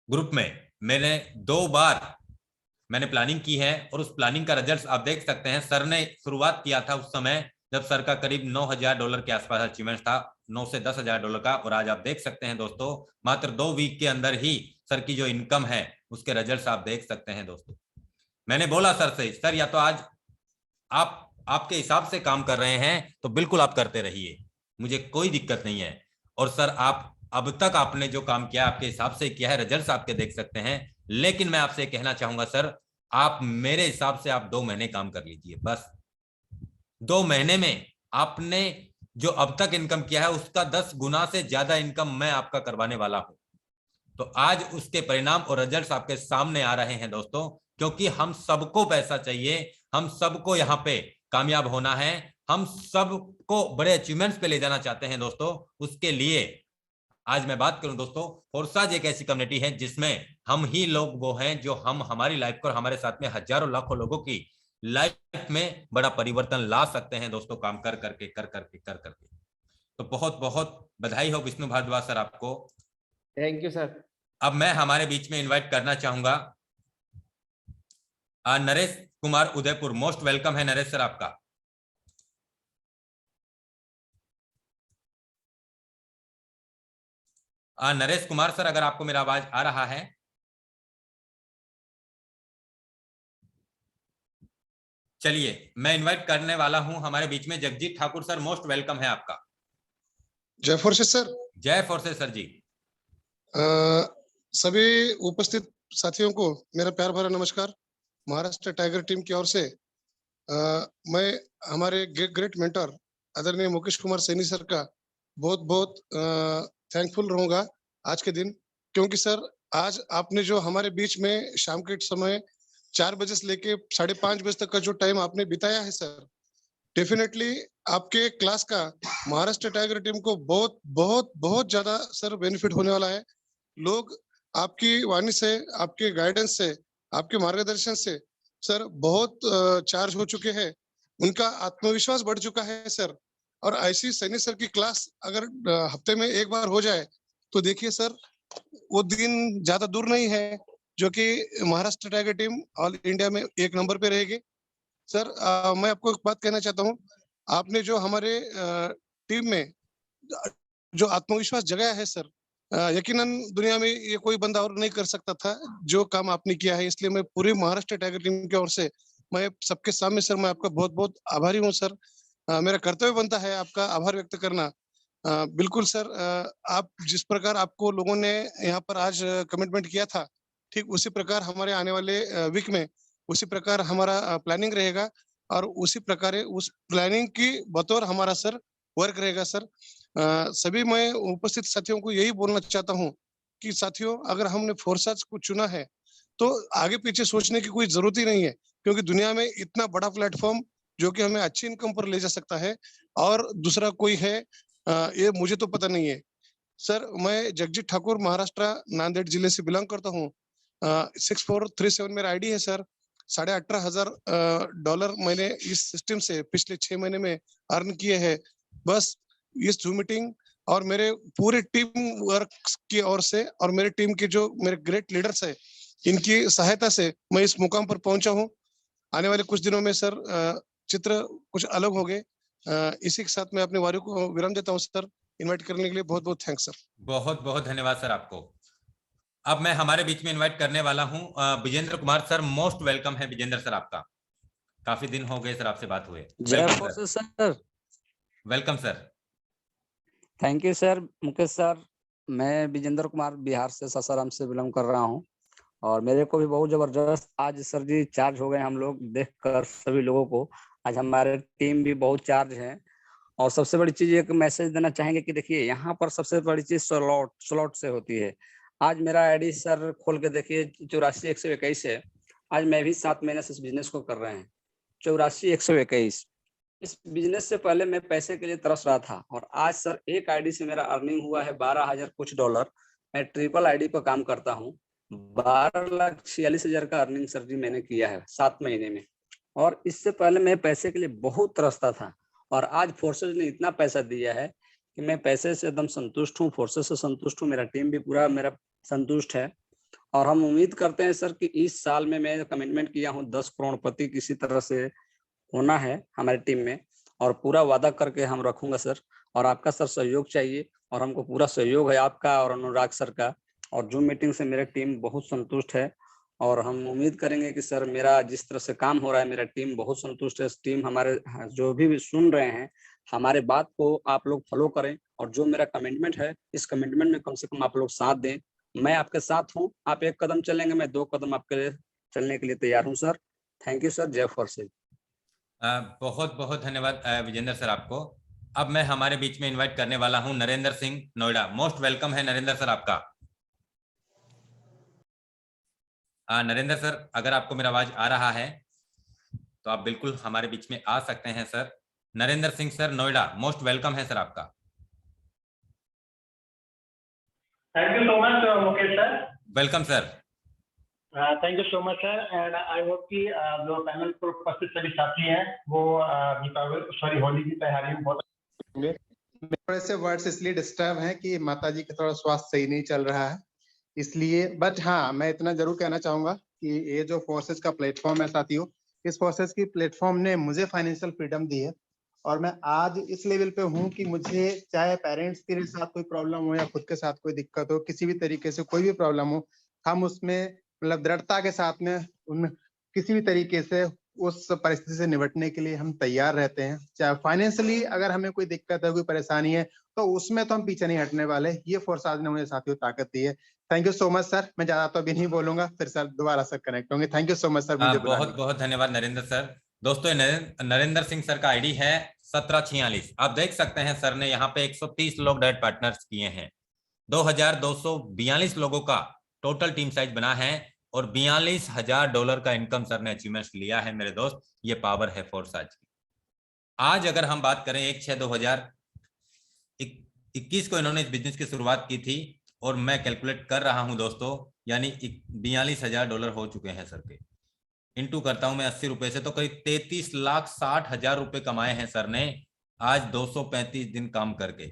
ग्रुप में मैंने 2 बार मैंने प्लानिंग की है और उस प्लानिंग का रिजल्ट आप देख सकते हैं। सर ने शुरुआत किया था उस समय जब सर का करीब $9,000 के आसपास अचीवमेंट था, 9 से 10,000 डॉलर का। और आज आप देख सकते हैं दोस्तों, मात्र 2 वीक के अंदर ही सर की जो इनकम है उसके रिजल्ट्स आप देख सकते हैं दोस्तों। मैंने बोला सर से, सर या तो आज आप आपके हिसाब से काम कर रहे हैं तो बिल्कुल आप करते रहिए, मुझे कोई दिक्कत नहीं है। और सर आप अब तक आपने जो काम किया आपके हिसाब से किया है, रिजल्ट्स आपके देख सकते हैं। लेकिन मैं आपसे कहना चाहूंगा सर, आप मेरे हिसाब से आप 2 महीने काम कर लीजिए बस। 2 महीने में आपने जो अब तक इनकम किया है उसका 10 गुना से ज्यादा इनकम मैं आपका करवाने वाला हूं। तो आज उसके परिणाम और रिजल्ट्स आपके सामने आ रहे हैं दोस्तों, क्योंकि हम सबको पैसा चाहिए, हम सबको यहाँ पे कामयाब होना है, हम सबको बड़े अचीवमेंट्स पे ले जाना चाहते हैं दोस्तों। उसके लिए आज मैं बात करूं दोस्तों, फोर्साज एक ऐसी कम्युनिटी है जिसमें हम ही लोग वो हैं जो हम हमारी लाइफ को और हमारे साथ में हजारों लाखों लोगों की लाइफ में बड़ा परिवर्तन ला सकते हैं दोस्तों, काम कर करके। तो बहुत बहुत बधाई हो विष्णु भारद्वाज सर आपको। Thank you sir. अब मैं हमारे बीच में इनवाइट करना चाहूंगा नरेश कुमार उदयपुर, मोस्ट वेलकम है नरेश सर आपका। नरेश कुमार सर, अगर आपको मेरा आवाज आ रहा है। चलिए मैं इनवाइट करने वाला हूं हमारे बीच में Jagjit Thakur sir, most welcome है आपका। जय फोर्सेस सर। जय फोर्सेस सर जी। सभी उपस्थित साथियों को मेरा प्यार भरा नमस्कार। महाराष्ट्र टाइगर टीम की ओर से मैं हमारे ग्रेट मेंटर आदरणीय मुकेश कुमार सैनी सर का बहुत बहुत थैंकफुल रहूंगा आज के दिन, क्योंकि सर आज आपने जो हमारे बीच में शाम के समय 4 बजे से लेके 5:30 बजे तक का जो टाइम आपने बिताया है सर, डेफिनेटली आपके क्लास का महाराष्ट्र टाइगर टीम को बहुत बहुत बहुत ज्यादा सर बेनिफिट होने वाला है। लोग आपकी वाणी से, आपके गाइडेंस से, आपके मार्गदर्शन से सर बहुत चार्ज हो चुके हैं, उनका आत्मविश्वास बढ़ चुका है सर। और ऐसी सैनी सर की क्लास अगर हफ्ते में एक बार हो जाए तो देखिए सर, वो दिन ज्यादा दूर नहीं है जो कि Maharashtra tiger team all India में 1 नंबर पे रहेगी। सर मैं आपको एक बात कहना चाहता हूँ, आपने जो हमारे टीम में जो आत्मविश्वास जगाया है सर, यकीनन दुनिया में ये कोई बंदा और नहीं कर सकता था जो काम आपने किया है। इसलिए मैं पूरी महाराष्ट्र टाइगर टीम की ओर से मैं सबके सामने सर मैं आपका बहुत बहुत आभारी हूँ सर। मेरा कर्तव्य बनता है आपका आभार व्यक्त करना। बिल्कुल सर, आप जिस प्रकार आपको लोगों ने यहाँ पर आज कमिटमेंट किया था, ठीक उसी प्रकार हमारे आने वाले वीक में उसी प्रकार हमारा प्लानिंग रहेगा और उसी प्रकार उस प्लानिंग की बतौर हमारा सर वर्क रहेगा सर। सभी मैं उपस्थित साथियों को यही बोलना चाहता हूँ कि साथियों, अगर हमने फोर्सेस को चुना है तो आगे पीछे सोचने की कोई जरूरत ही नहीं है, क्योंकि दुनिया में इतना बड़ा प्लेटफॉर्म जो कि हमें अच्छी इनकम पर ले जा सकता है और दूसरा कोई है ये मुझे तो पता नहीं है सर। मैं जगजीत ठाकुर महाराष्ट्र नांदेड़ जिले से बिलोंग करता हूँ। 6437 मेरा आईडी है सर। $18,500 मैंने इस सिस्टम से पिछले 6 महीने में अर्न किए हैं। बस इस जूम मीटिंग और मेरे पूरे टीम वर्क की ओर से और मेरे टीम के जो मेरे ग्रेट लीडर्स है, इनकी सहायता से मैं इस मुकाम पर पहुंचा हूं। आने वाले कुछ दिनों में सर चित्र कुछ अलग हो गए। इसी के साथ मैं अपने वार्यों को विराम देता हूं सर। इनवाइट करने के लिए बहुत बहुत थैंक्स सर। बहुत बहुत धन्यवाद सर आपको। अब मैं हमारे बीच में इनवाइट करने वाला हूं Vijendra Kumar sir. Most welcome है विजेंद्र सर आपका। काफी दिन हो गए सर आपसे बात हुए। Sir welcome sir. Thank you sir Mukesh sir. मैं विजेंद्र कुमार बिहार से सासाराम से बिलोंग कर रहा हूं और मेरे को भी बहुत जबरदस्त आज सर जी चार्ज हो गए हम लोग देखकर सभी लोगों को। आज हमारे टीम भी बहुत चार्ज है और सबसे बड़ी चीज एक मैसेज देना चाहेंगे कि देखिए यहाँ पर सबसे बड़ी चीज स्लॉट से होती है। आज मेरा आईडी सर खोल के देखिए 84,121 है। आज मैं भी 7 महीने से इस बिजनेस को कर रहे हैं। 84,121। इस बिजनेस से पहले मैं पैसे के लिए तरस रहा था और आज सर एक आईडी से मेरा अर्निंग हुआ है $12,000 कुछ। मैं ट्रिपल आईडी पर काम करता हूँ। 12,46,000 का अर्निंग सर जी मैंने किया है 7 महीने में। और इससे पहले मैं पैसे के लिए बहुत तरसता था और आज फोर्सेज ने इतना पैसा दिया है कि मैं पैसे से एकदम संतुष्ट हूँ, फोर्सेज से संतुष्ट हूँ, मेरा टीम भी पूरा मेरा संतुष्ट है। और हम उम्मीद करते हैं सर कि इस साल में मैं कमिटमेंट किया हूँ 10 करोड़पति किसी तरह से होना है हमारी टीम में और पूरा वादा करके हम रखूंगा सर। और आपका सर सहयोग चाहिए और हमको पूरा सहयोग है आपका और अनुराग सर का। और जूम मीटिंग से मेरी टीम बहुत संतुष्ट है और हम उम्मीद करेंगे कि सर मेरा जिस तरह से काम हो रहा है मेरा टीम बहुत संतुष्ट है। टीम हमारे जो भी सुन रहे हैं हमारे बात को आप लोग फॉलो करें और जो मेरा कमिटमेंट है इस कमिटमेंट में कम से कम आप लोग साथ दें। मैं आपके साथ हूँ। आप 1 कदम चलेंगे मैं 2 कदम आपके लिए चलने के लिए तैयार हूँ सर। Thank you sir. जय फोर्सेज। बहुत बहुत धन्यवाद विजेंद्र सर आपको। अब मैं हमारे बीच में इनवाइट करने वाला हूं नरेंद्र सिंह नोएडा। मोस्ट वेलकम है नरेंद्र सर आपका। नरेंद्र सर अगर आपको मेरा आवाज आ रहा है तो आप बिल्कुल हमारे बीच में आ सकते हैं sir. Narendra Singh sir Noida, most welcome है सर आपका। Thank you so much Mukesh sir. Welcome sir. Thank you so much sir and I hope कि जो पैनल पर उपस्थित सभी साथी हैं वो दीपावली होली की तैयारी में बहुत होंगे। थोड़े से वर्ड्स इसलिए डिस्टर्ब हैं कि माताजी का थोड़ा स्वास्थ्य सही नहीं चल रहा है इसलिए। बट हाँ, मैं इतना जरूर कहना चाहूंगा कि ये जो फोर्सेस का प्लेटफॉर्म है साथियों, इस फोर्सेस की प्लेटफॉर्म ने मुझे फाइनेंशियल फ्रीडम दी है और मैं आज इस लेवल पे हूँ कि मुझे चाहे पेरेंट्स के साथ कोई प्रॉब्लम हो या खुद के साथ कोई दिक्कत हो, किसी भी तरीके से कोई भी प्रॉब्लम हो, हम उसमें मतलब दृढ़ता के साथ में उन किसी भी तरीके से उस परिस्थिति से निपटने के लिए हम तैयार रहते हैं। चाहे फाइनेंशियली अगर हमें कोई दिक्कत है, कोई परेशानी है तो उसमें तो हम पीछे नहीं हटने वाले। ये फोर्स आज ने मुझे साथियों ताकत दी है। Thank you so much sir. मैं ज्यादा तो अभी नहीं बोलूंगा, फिर सर दोबारा सर कनेक्ट होंगे। Thank you so much sir. मुझे बहुत बहुत धन्यवाद नरेंद्र सर। दोस्तों नरेंद्र सिंह सर का आईडी है 1746। आप देख सकते हैं सर ने यहाँ पे 130 लोग डायरेक्ट पार्टनर्स किए हैं। 2242 लोगों का टोटल टीम साइज बना है और $42,000 का इनकम सर ने अचीवमेंट लिया है मेरे दोस्त। ये पावर है फोर्स आज की। आज अगर हम बात करें 1/6/2021 को इन्होंने इस बिजनेस की शुरुआत की थी और मैं कैलकुलेट कर रहा हूं दोस्तों, यानी $42,000 हो चुके हैं सर के। इंटू करता हूं मैं 80 रुपए से, तो करीब 33,60,000 रुपए कमाए हैं सर ने आज 235 दिन काम करके।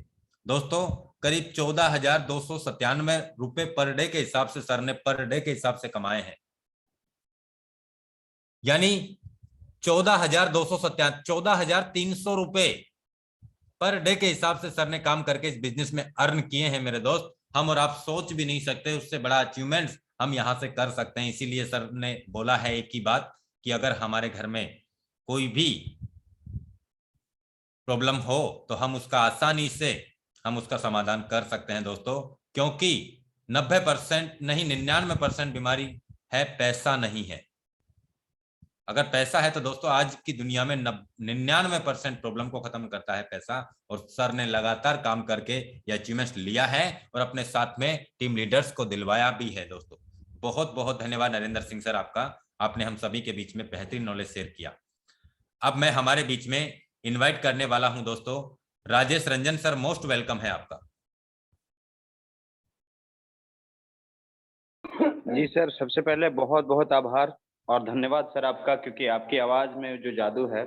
दोस्तों करीब 14,297 रुपए पर डे के हिसाब से सर ने पर डे के हिसाब से कमाए हैं, यानी 14,300 रुपए पर डे के हिसाब से सर ने काम करके इस बिजनेस में अर्न किए हैं मेरे दोस्त। हम और आप सोच भी नहीं सकते उससे बड़ा अचीवमेंट्स हम यहां से कर सकते हैं। इसीलिए सर ने बोला है एक ही बात कि अगर हमारे घर में कोई भी प्रॉब्लम हो तो हम उसका आसानी से हम उसका समाधान कर सकते हैं दोस्तों, क्योंकि 90% नहीं 99% बीमारी है, पैसा नहीं है। अगर पैसा है तो दोस्तों आज की दुनिया में 99% प्रॉब्लम को खत्म करता है पैसा। और सर ने लगातार काम करके यह अचीवमेंट लिया है और अपने साथ में टीम लीडर्स को दिलवाया भी है दोस्तों। बहुत बहुत धन्यवाद नरेंद्र सिंह सर आपका, आपने हम सभी के बीच में बेहतरीन नॉलेज शेयर किया। अब मैं हमारे बीच में इनवाइट करने वाला हूं दोस्तों Rajesh Ranjan sir, most welcome है आपका। जी सर, सबसे पहले बहुत बहुत आभार और धन्यवाद सर आपका, क्योंकि आपकी आवाज में जो जादू है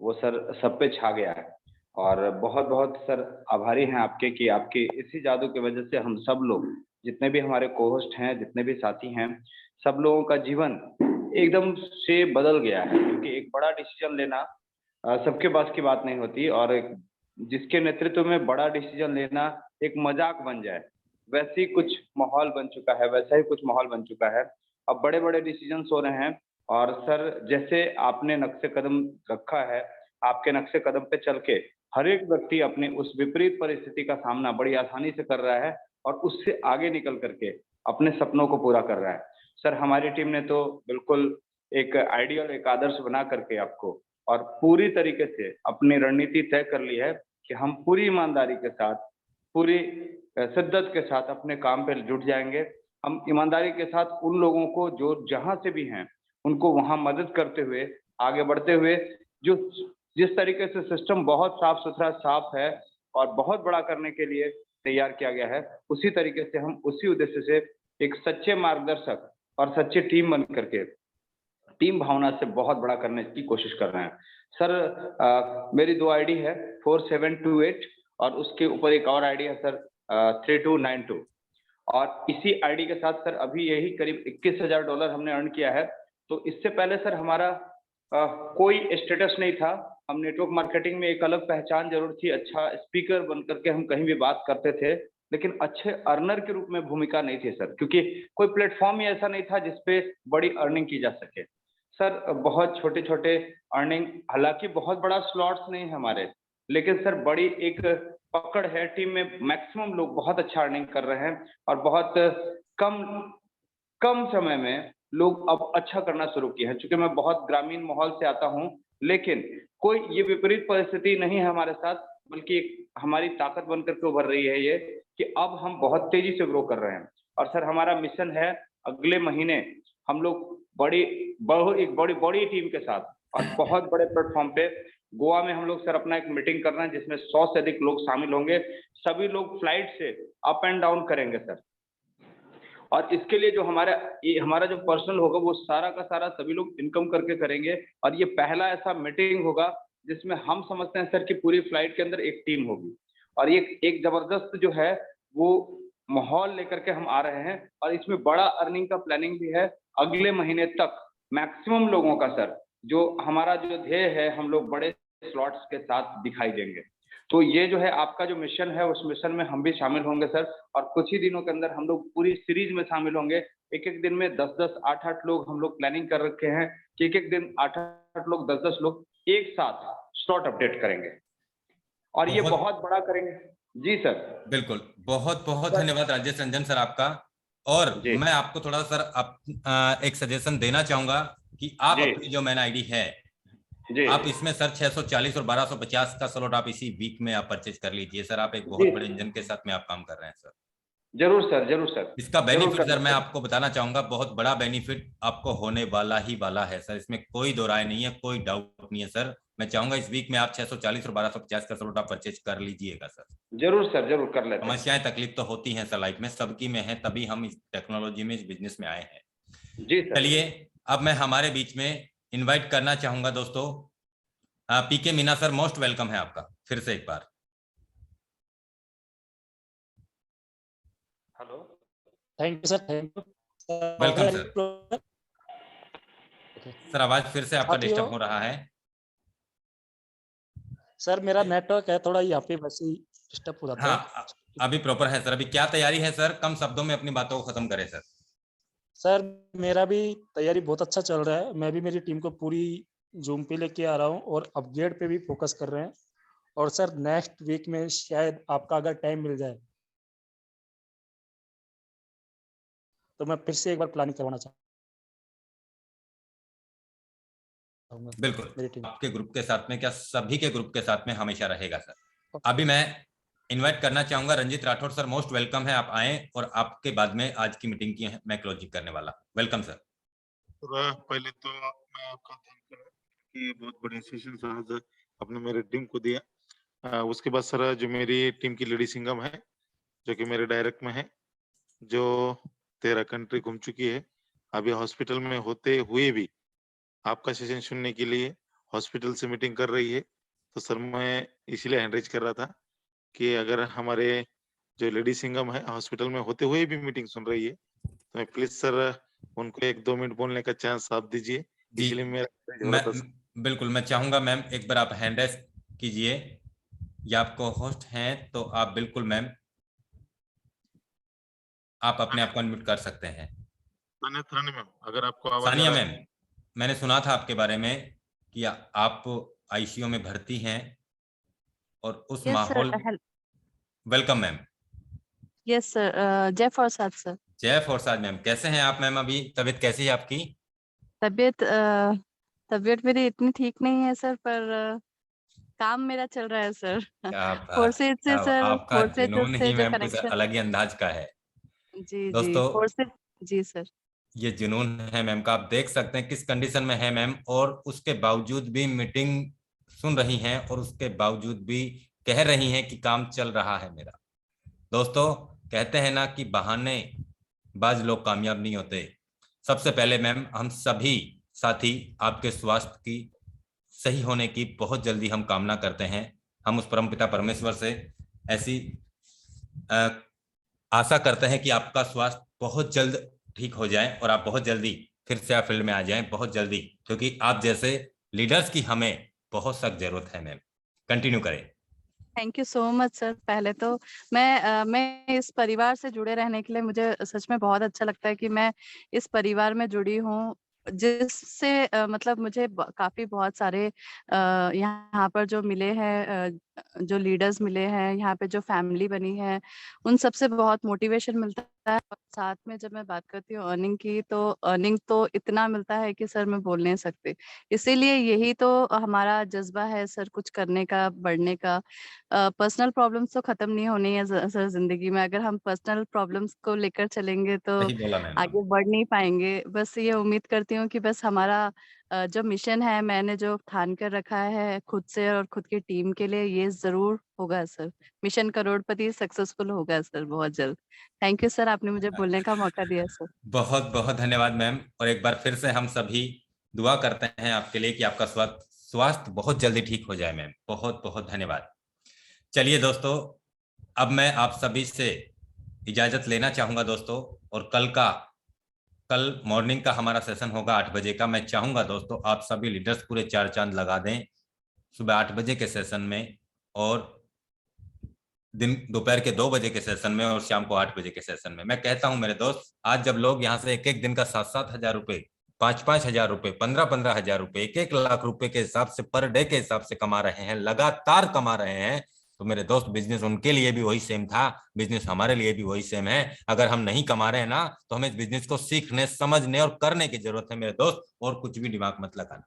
वो सर सब पे छा गया है। और बहुत बहुत सर आभारी हैं आपके कि आपके इसी जादू की वजह से हम सब लोग, जितने भी हमारे को-होस्ट हैं, जितने भी साथी हैं, सब लोगों का जीवन एकदम से बदल गया है। क्योंकि एक बड़ा डिसीजन लेना सबके पास की बात नहीं होती, और जिसके नेतृत्व में बड़ा डिसीजन लेना एक मजाक बन जाए, वैसे ही कुछ माहौल बन चुका है, वैसा ही कुछ माहौल बन चुका है। अब बड़े बड़े डिसीजन हो रहे हैं और सर जैसे आपने नक्शे कदम रखा है, आपके नक्शे कदम पे चल के हर एक व्यक्ति अपनी उस विपरीत परिस्थिति का सामना बड़ी आसानी से कर रहा है और उससे आगे निकल करके अपने सपनों को पूरा कर रहा है। सर हमारी टीम ने तो बिल्कुल एक आइडियल, एक आदर्श बना करके आपको और पूरी तरीके से अपनी रणनीति तय कर ली है कि हम पूरी ईमानदारी के साथ, पूरी शिद्दत के साथ अपने काम पे जुट जाएंगे। हम ईमानदारी के साथ उन लोगों को जो जहां से भी हैं उनको वहां मदद करते हुए आगे बढ़ते हुए, जो जिस तरीके से सिस्टम बहुत साफ सुथरा, साफ है और बहुत बड़ा करने के लिए तैयार किया गया है, उसी तरीके से हम उसी उद्देश्य से एक सच्चे मार्गदर्शक और सच्चे टीम बन करके टीम भावना से बहुत बड़ा करने की कोशिश कर रहे हैं। सर मेरी 2 आईडी है 4728 और उसके ऊपर एक और आईडी है सर 3292, और इसी आईडी के साथ सर अभी यही करीब $21,000 हमने अर्न किया है। तो इससे पहले सर हमारा कोई स्टेटस नहीं था। हम नेटवर्क मार्केटिंग में एक अलग पहचान जरूर थी, अच्छा स्पीकर बन करके हम कहीं भी बात करते थे, लेकिन अच्छे अर्नर के रूप में भूमिका नहीं थी सर, क्योंकि कोई प्लेटफॉर्म ही ऐसा नहीं था जिसपे बड़ी अर्निंग की जा सके। सर बहुत छोटे छोटे अर्निंग, हालांकि बहुत बड़ा स्लॉट्स नहीं है हमारे, लेकिन सर बड़ी एक पकड़ है टीम में। मैक्सिमम लोग बहुत अच्छा अर्निंग कर रहे हैं और बहुत कम समय में लोग अब अच्छा करना शुरू किए हैं। चूंकि मैं बहुत ग्रामीण माहौल से आता हूं, लेकिन कोई ये विपरीत परिस्थिति नहीं है हमारे साथ, बल्कि एक हमारी ताकत बनकर के उभर रही है ये कि अब हम बहुत तेजी से ग्रो कर रहे हैं। और सर हमारा मिशन है अगले महीने हम लोग एक बड़ी टीम के साथ और बहुत बड़े प्लेटफॉर्म पे गोवा में हम लोग सर अपना एक मीटिंग कर रहे हैं, जिसमें 100 से अधिक लोग शामिल होंगे। सभी लोग फ्लाइट से अप एंड डाउन करेंगे सर, और इसके लिए जो हमारा जो पर्सनल होगा वो सारा का सारा सभी लोग इनकम करके करेंगे। और ये पहला ऐसा मीटिंग होगा जिसमें हम समझते हैं सर कि पूरी फ्लाइट के अंदर एक टीम होगी, और ये एक जबरदस्त जो है वो माहौल लेकर के हम आ रहे हैं। और इसमें बड़ा अर्निंग का प्लानिंग भी है। अगले महीने तक मैक्सिमम लोगों का सर जो हमारा जो ध्येय है, हम लोग बड़े स्लॉट्स के साथ दिखाई देंगे। तो ये जो है आपका जो मिशन है, उस मिशन में हम भी शामिल होंगे सर, और कुछ ही दिनों के अंदर हम लोग पूरी सीरीज में शामिल होंगे। एक दिन में 10-10, 8-8 लोग हम लोग प्लानिंग कर रखे हैं कि एक दिन 8-8 लोग, 10-10 लोग एक साथ स्लॉट अपडेट करेंगे, और ये बहुत बड़ा करेंगे। जी सर, बिल्कुल, बहुत बहुत धन्यवाद राजेश रंजन सर आपका। और मैं आपको थोड़ा सर एक सजेशन देना चाहूंगा कि आप अपनी जो मैन आईडी है जी आप इसमें सर 640 और 1250 का स्लॉट आप इसी वीक में आप परचेज कर लीजिए सर। आप एक बहुत बड़े इंजन के साथ में आप काम कर रहे हैं सर। जरूर सर, जरूर सर। इसका बेनिफिट सर मैं आपको बताना चाहूंगा, बहुत बड़ा बेनिफिट आपको होने वाला ही वाला है सर, इसमें कोई दो राय नहीं है, कोई डाउट नहीं है सर। मैं चाहूंगा इस वीक में आप 640 और 1250 का स्लॉट आप परचेज कर लीजिएगा सर। जरूर सर, जरूर कर लेते हैं। समस्याएं तकलीफ तो होती हैं सर लाइफ में, सबकी में है, तभी हम इस टेक्नोलॉजी में, इस बिजनेस में आए हैं। जी सर। चलिए अब मैं हमारे बीच में इनवाइट करना चाहूंगा दोस्तों, PK Meena sir, most welcome है आपका फिर से एक बार। Hello, thank you sir, thank you. Welcome sir. Sir आवाज फिर से आपका डिस्टर्ब हो रहा है सर। मेरा नेटवर्क है थोड़ा यहाँ पे वैसे ही डिस्टर्ब हो जाता है। हाँ अभी प्रॉपर है सर। अभी क्या तैयारी है सर, कम शब्दों में अपनी बातों को खत्म करें सर। सर मेरा भी तैयारी बहुत अच्छा चल रहा है, मैं भी मेरी टीम को पूरी जूम पे लेके आ रहा हूँ और अपग्रेड पे भी फोकस कर रहे हैं। और सर नेक्स्ट वीक में शायद आपका अगर टाइम मिल जाए तो मैं फिर से एक बार प्लानिंग करवाना चाहूँगा। बिल्कुल, आपके ग्रुप के साथ में, क्या सभी के ग्रुप के साथ में हमेशा रहेगा सर। अभी मैं इनवाइट करना चाहूंगा Ranjit Rathore sir, most welcome है, आप आए और आपके बाद में आज की मीटिंग की मैं क्लोजिंग करने वाला। Welcome sir. पहले तो मैं आपका थैंक करूं कि बहुत बड़े सेशन आज आपने मेरे टीम को दिया। उसके बाद सर जो मेरी टीम की लेडी सिंगम है जो कि मेरे डायरेक्ट में है, जो 13 कंट्री घूम चुकी है, अभी हॉस्पिटल में होते हुए भी आपका सेशन सुनने के लिए हॉस्पिटल से मीटिंग कर रही है। तो सर मैं इसीलिए हैंड रेज कर रहा था कि अगर हमारे जो लेडी सिंगम है हॉस्पिटल में होते हुए भी मीटिंग सुन रही है तो मैं प्लीज सर उनको 1-2 मिनट बोलने का चांस आप दीजिए। इसलिए मैं बिल्कुल मैं चाहूंगा मैम एक बार आप हैंड रेज कीजिए, या आपको होस्ट हैं तो आप बिल्कुल मैम आप अपने आप को अनम्यूट कर सकते हैं। मैम अगर आपको आवाज सानिया मैम, मैंने सुना था आपके बारे में कि आप आईसीयू में भर्ती हैं और उस माहौल। Welcome ma'am. यस सर, जय फौरसाद सर। जय फौरसाद मैम, कैसे हैं आप मैम? अभी तबीयत कैसी है आपकी? तबीयत मेरी इतनी ठीक नहीं है सर, पर काम मेरा चल रहा है सर। फोर्सेज से सर, आपका जुनून ही मैम कुछ कनेक्शन अलग ही अंदाज का है। जी दोस्तों, फोर्सेज जी सर। ये जुनून है मैम का, आप देख सकते हैं किस कंडीशन में है मैम, और उसके बावजूद भी मीटिंग सुन रही हैं और उसके बावजूद भी कह रही हैं कि काम चल रहा है मेरा। दोस्तों कहते हैं ना कि बहाने बाज लोग कामयाब नहीं होते। सबसे पहले मैम हम सभी साथी आपके स्वास्थ्य की सही होने की बहुत जल्दी हम कामना करते हैं। हम उस परमपिता परमेश्वर से ऐसी आशा करते हैं कि आपका स्वास्थ्य बहुत जल्द ठीक हो जाए और आप बहुत जल्दी फिर से आप फील्ड में आ जाएं, बहुत जल्दी, क्योंकि आप जैसे लीडर्स की हमें बहुत सख्त जरूरत है मैम। कंटिन्यू करें। Thank you so much sir. पहले तो मैं इस परिवार से जुड़े रहने के लिए मुझे सच में बहुत अच्छा लगता है कि मैं इस परिवार में जुड़ी हूँ, जिससे मतलब मुझे काफी बहुत सारे यहाँ पर जो मिले हैं, जो लीडर्स मिले हैं, यहाँ पे जो फैमिली बनी है, उन सबसे बहुत मोटिवेशन मिलता है। और साथ में जब मैं बात करती हूँ अर्निंग की, तो अर्निंग तो इतना मिलता है कि सर मैं बोल नहीं सकती। इसीलिए यही तो हमारा जज्बा है सर, कुछ करने का, बढ़ने का। पर्सनल प्रॉब्लम्स तो खत्म नहीं होनी है सर जिंदगी में। अगर हम पर्सनल प्रॉब्लम्स को लेकर चलेंगे तो आगे बढ़ नहीं पाएंगे। बस ये उम्मीद करती हूँ कि बस हमारा जो मिशन है, मैंने जो ठान कर रखा है खुद से और खुद की टीम के लिए, ये जरूर होगा सर। मिशन करोड़पति सक्सेसफुल होगा सर बहुत जल्द। थैंक यू सर, आपने मुझे बोलने का मौका दिया सर। बहुत बहुत धन्यवाद मैम। और एक बार फिर से हम सभी दुआ करते हैं आपके लिए कि आपका स्वास्थ्य बहुत जल्दी ठीक हो जाए मैम। बहुत बहुत धन्यवाद। चलिए दोस्तों, अब मैं आप सभी से इजाजत लेना चाहूंगा दोस्तों, और कल मॉर्निंग का हमारा सेशन होगा 8 बजे का। मैं चाहूंगा दोस्तों आप सभी लीडर्स पूरे 4 चांद लगा दें सुबह 8 बजे के सेशन में, और दोपहर के 2 बजे के सेशन में, और शाम को 8 बजे के सेशन में। मैं कहता हूं मेरे दोस्त, आज जब लोग यहाँ से एक दिन का 7-7 हजार रुपए, 5-5 हजार रुपए, 15-15 हजार रुपए, 1-1 लाख रुपए के हिसाब से पर डे के हिसाब से कमा रहे हैं, लगातार कमा रहे हैं, तो मेरे दोस्त बिजनेस उनके लिए भी वही सेम था, बिजनेस हमारे लिए भी वही सेम है। अगर हम नहीं कमा रहे हैं ना, तो हमें इस बिजनेस को सीखने, समझने और करने की जरूरत है मेरे दोस्त, और कुछ भी दिमाग मत लगाना।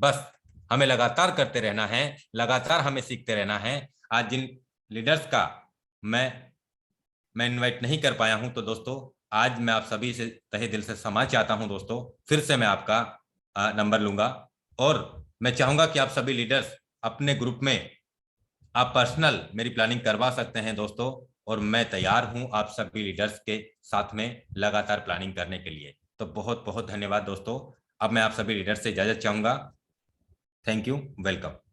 बस हमें लगातार करते रहना है, लगातार हमें सीखते रहना है। आज जिन लीडर्स का मैं इनवाइट नहीं कर पाया हूं, तो दोस्तों आज मैं आप सभी से तहे दिल से क्षमा चाहता हूं दोस्तों। फिर से मैं आपका नंबर लूंगा और मैं चाहूंगा कि आप सभी लीडर्स अपने ग्रुप में आप पर्सनल मेरी प्लानिंग करवा सकते हैं दोस्तों, और मैं तैयार हूं आप सभी लीडर्स के साथ में लगातार प्लानिंग करने के लिए। तो बहुत बहुत धन्यवाद दोस्तों। अब मैं आप सभी लीडर्स से इजाजत चाहूंगा। Thank you, welcome.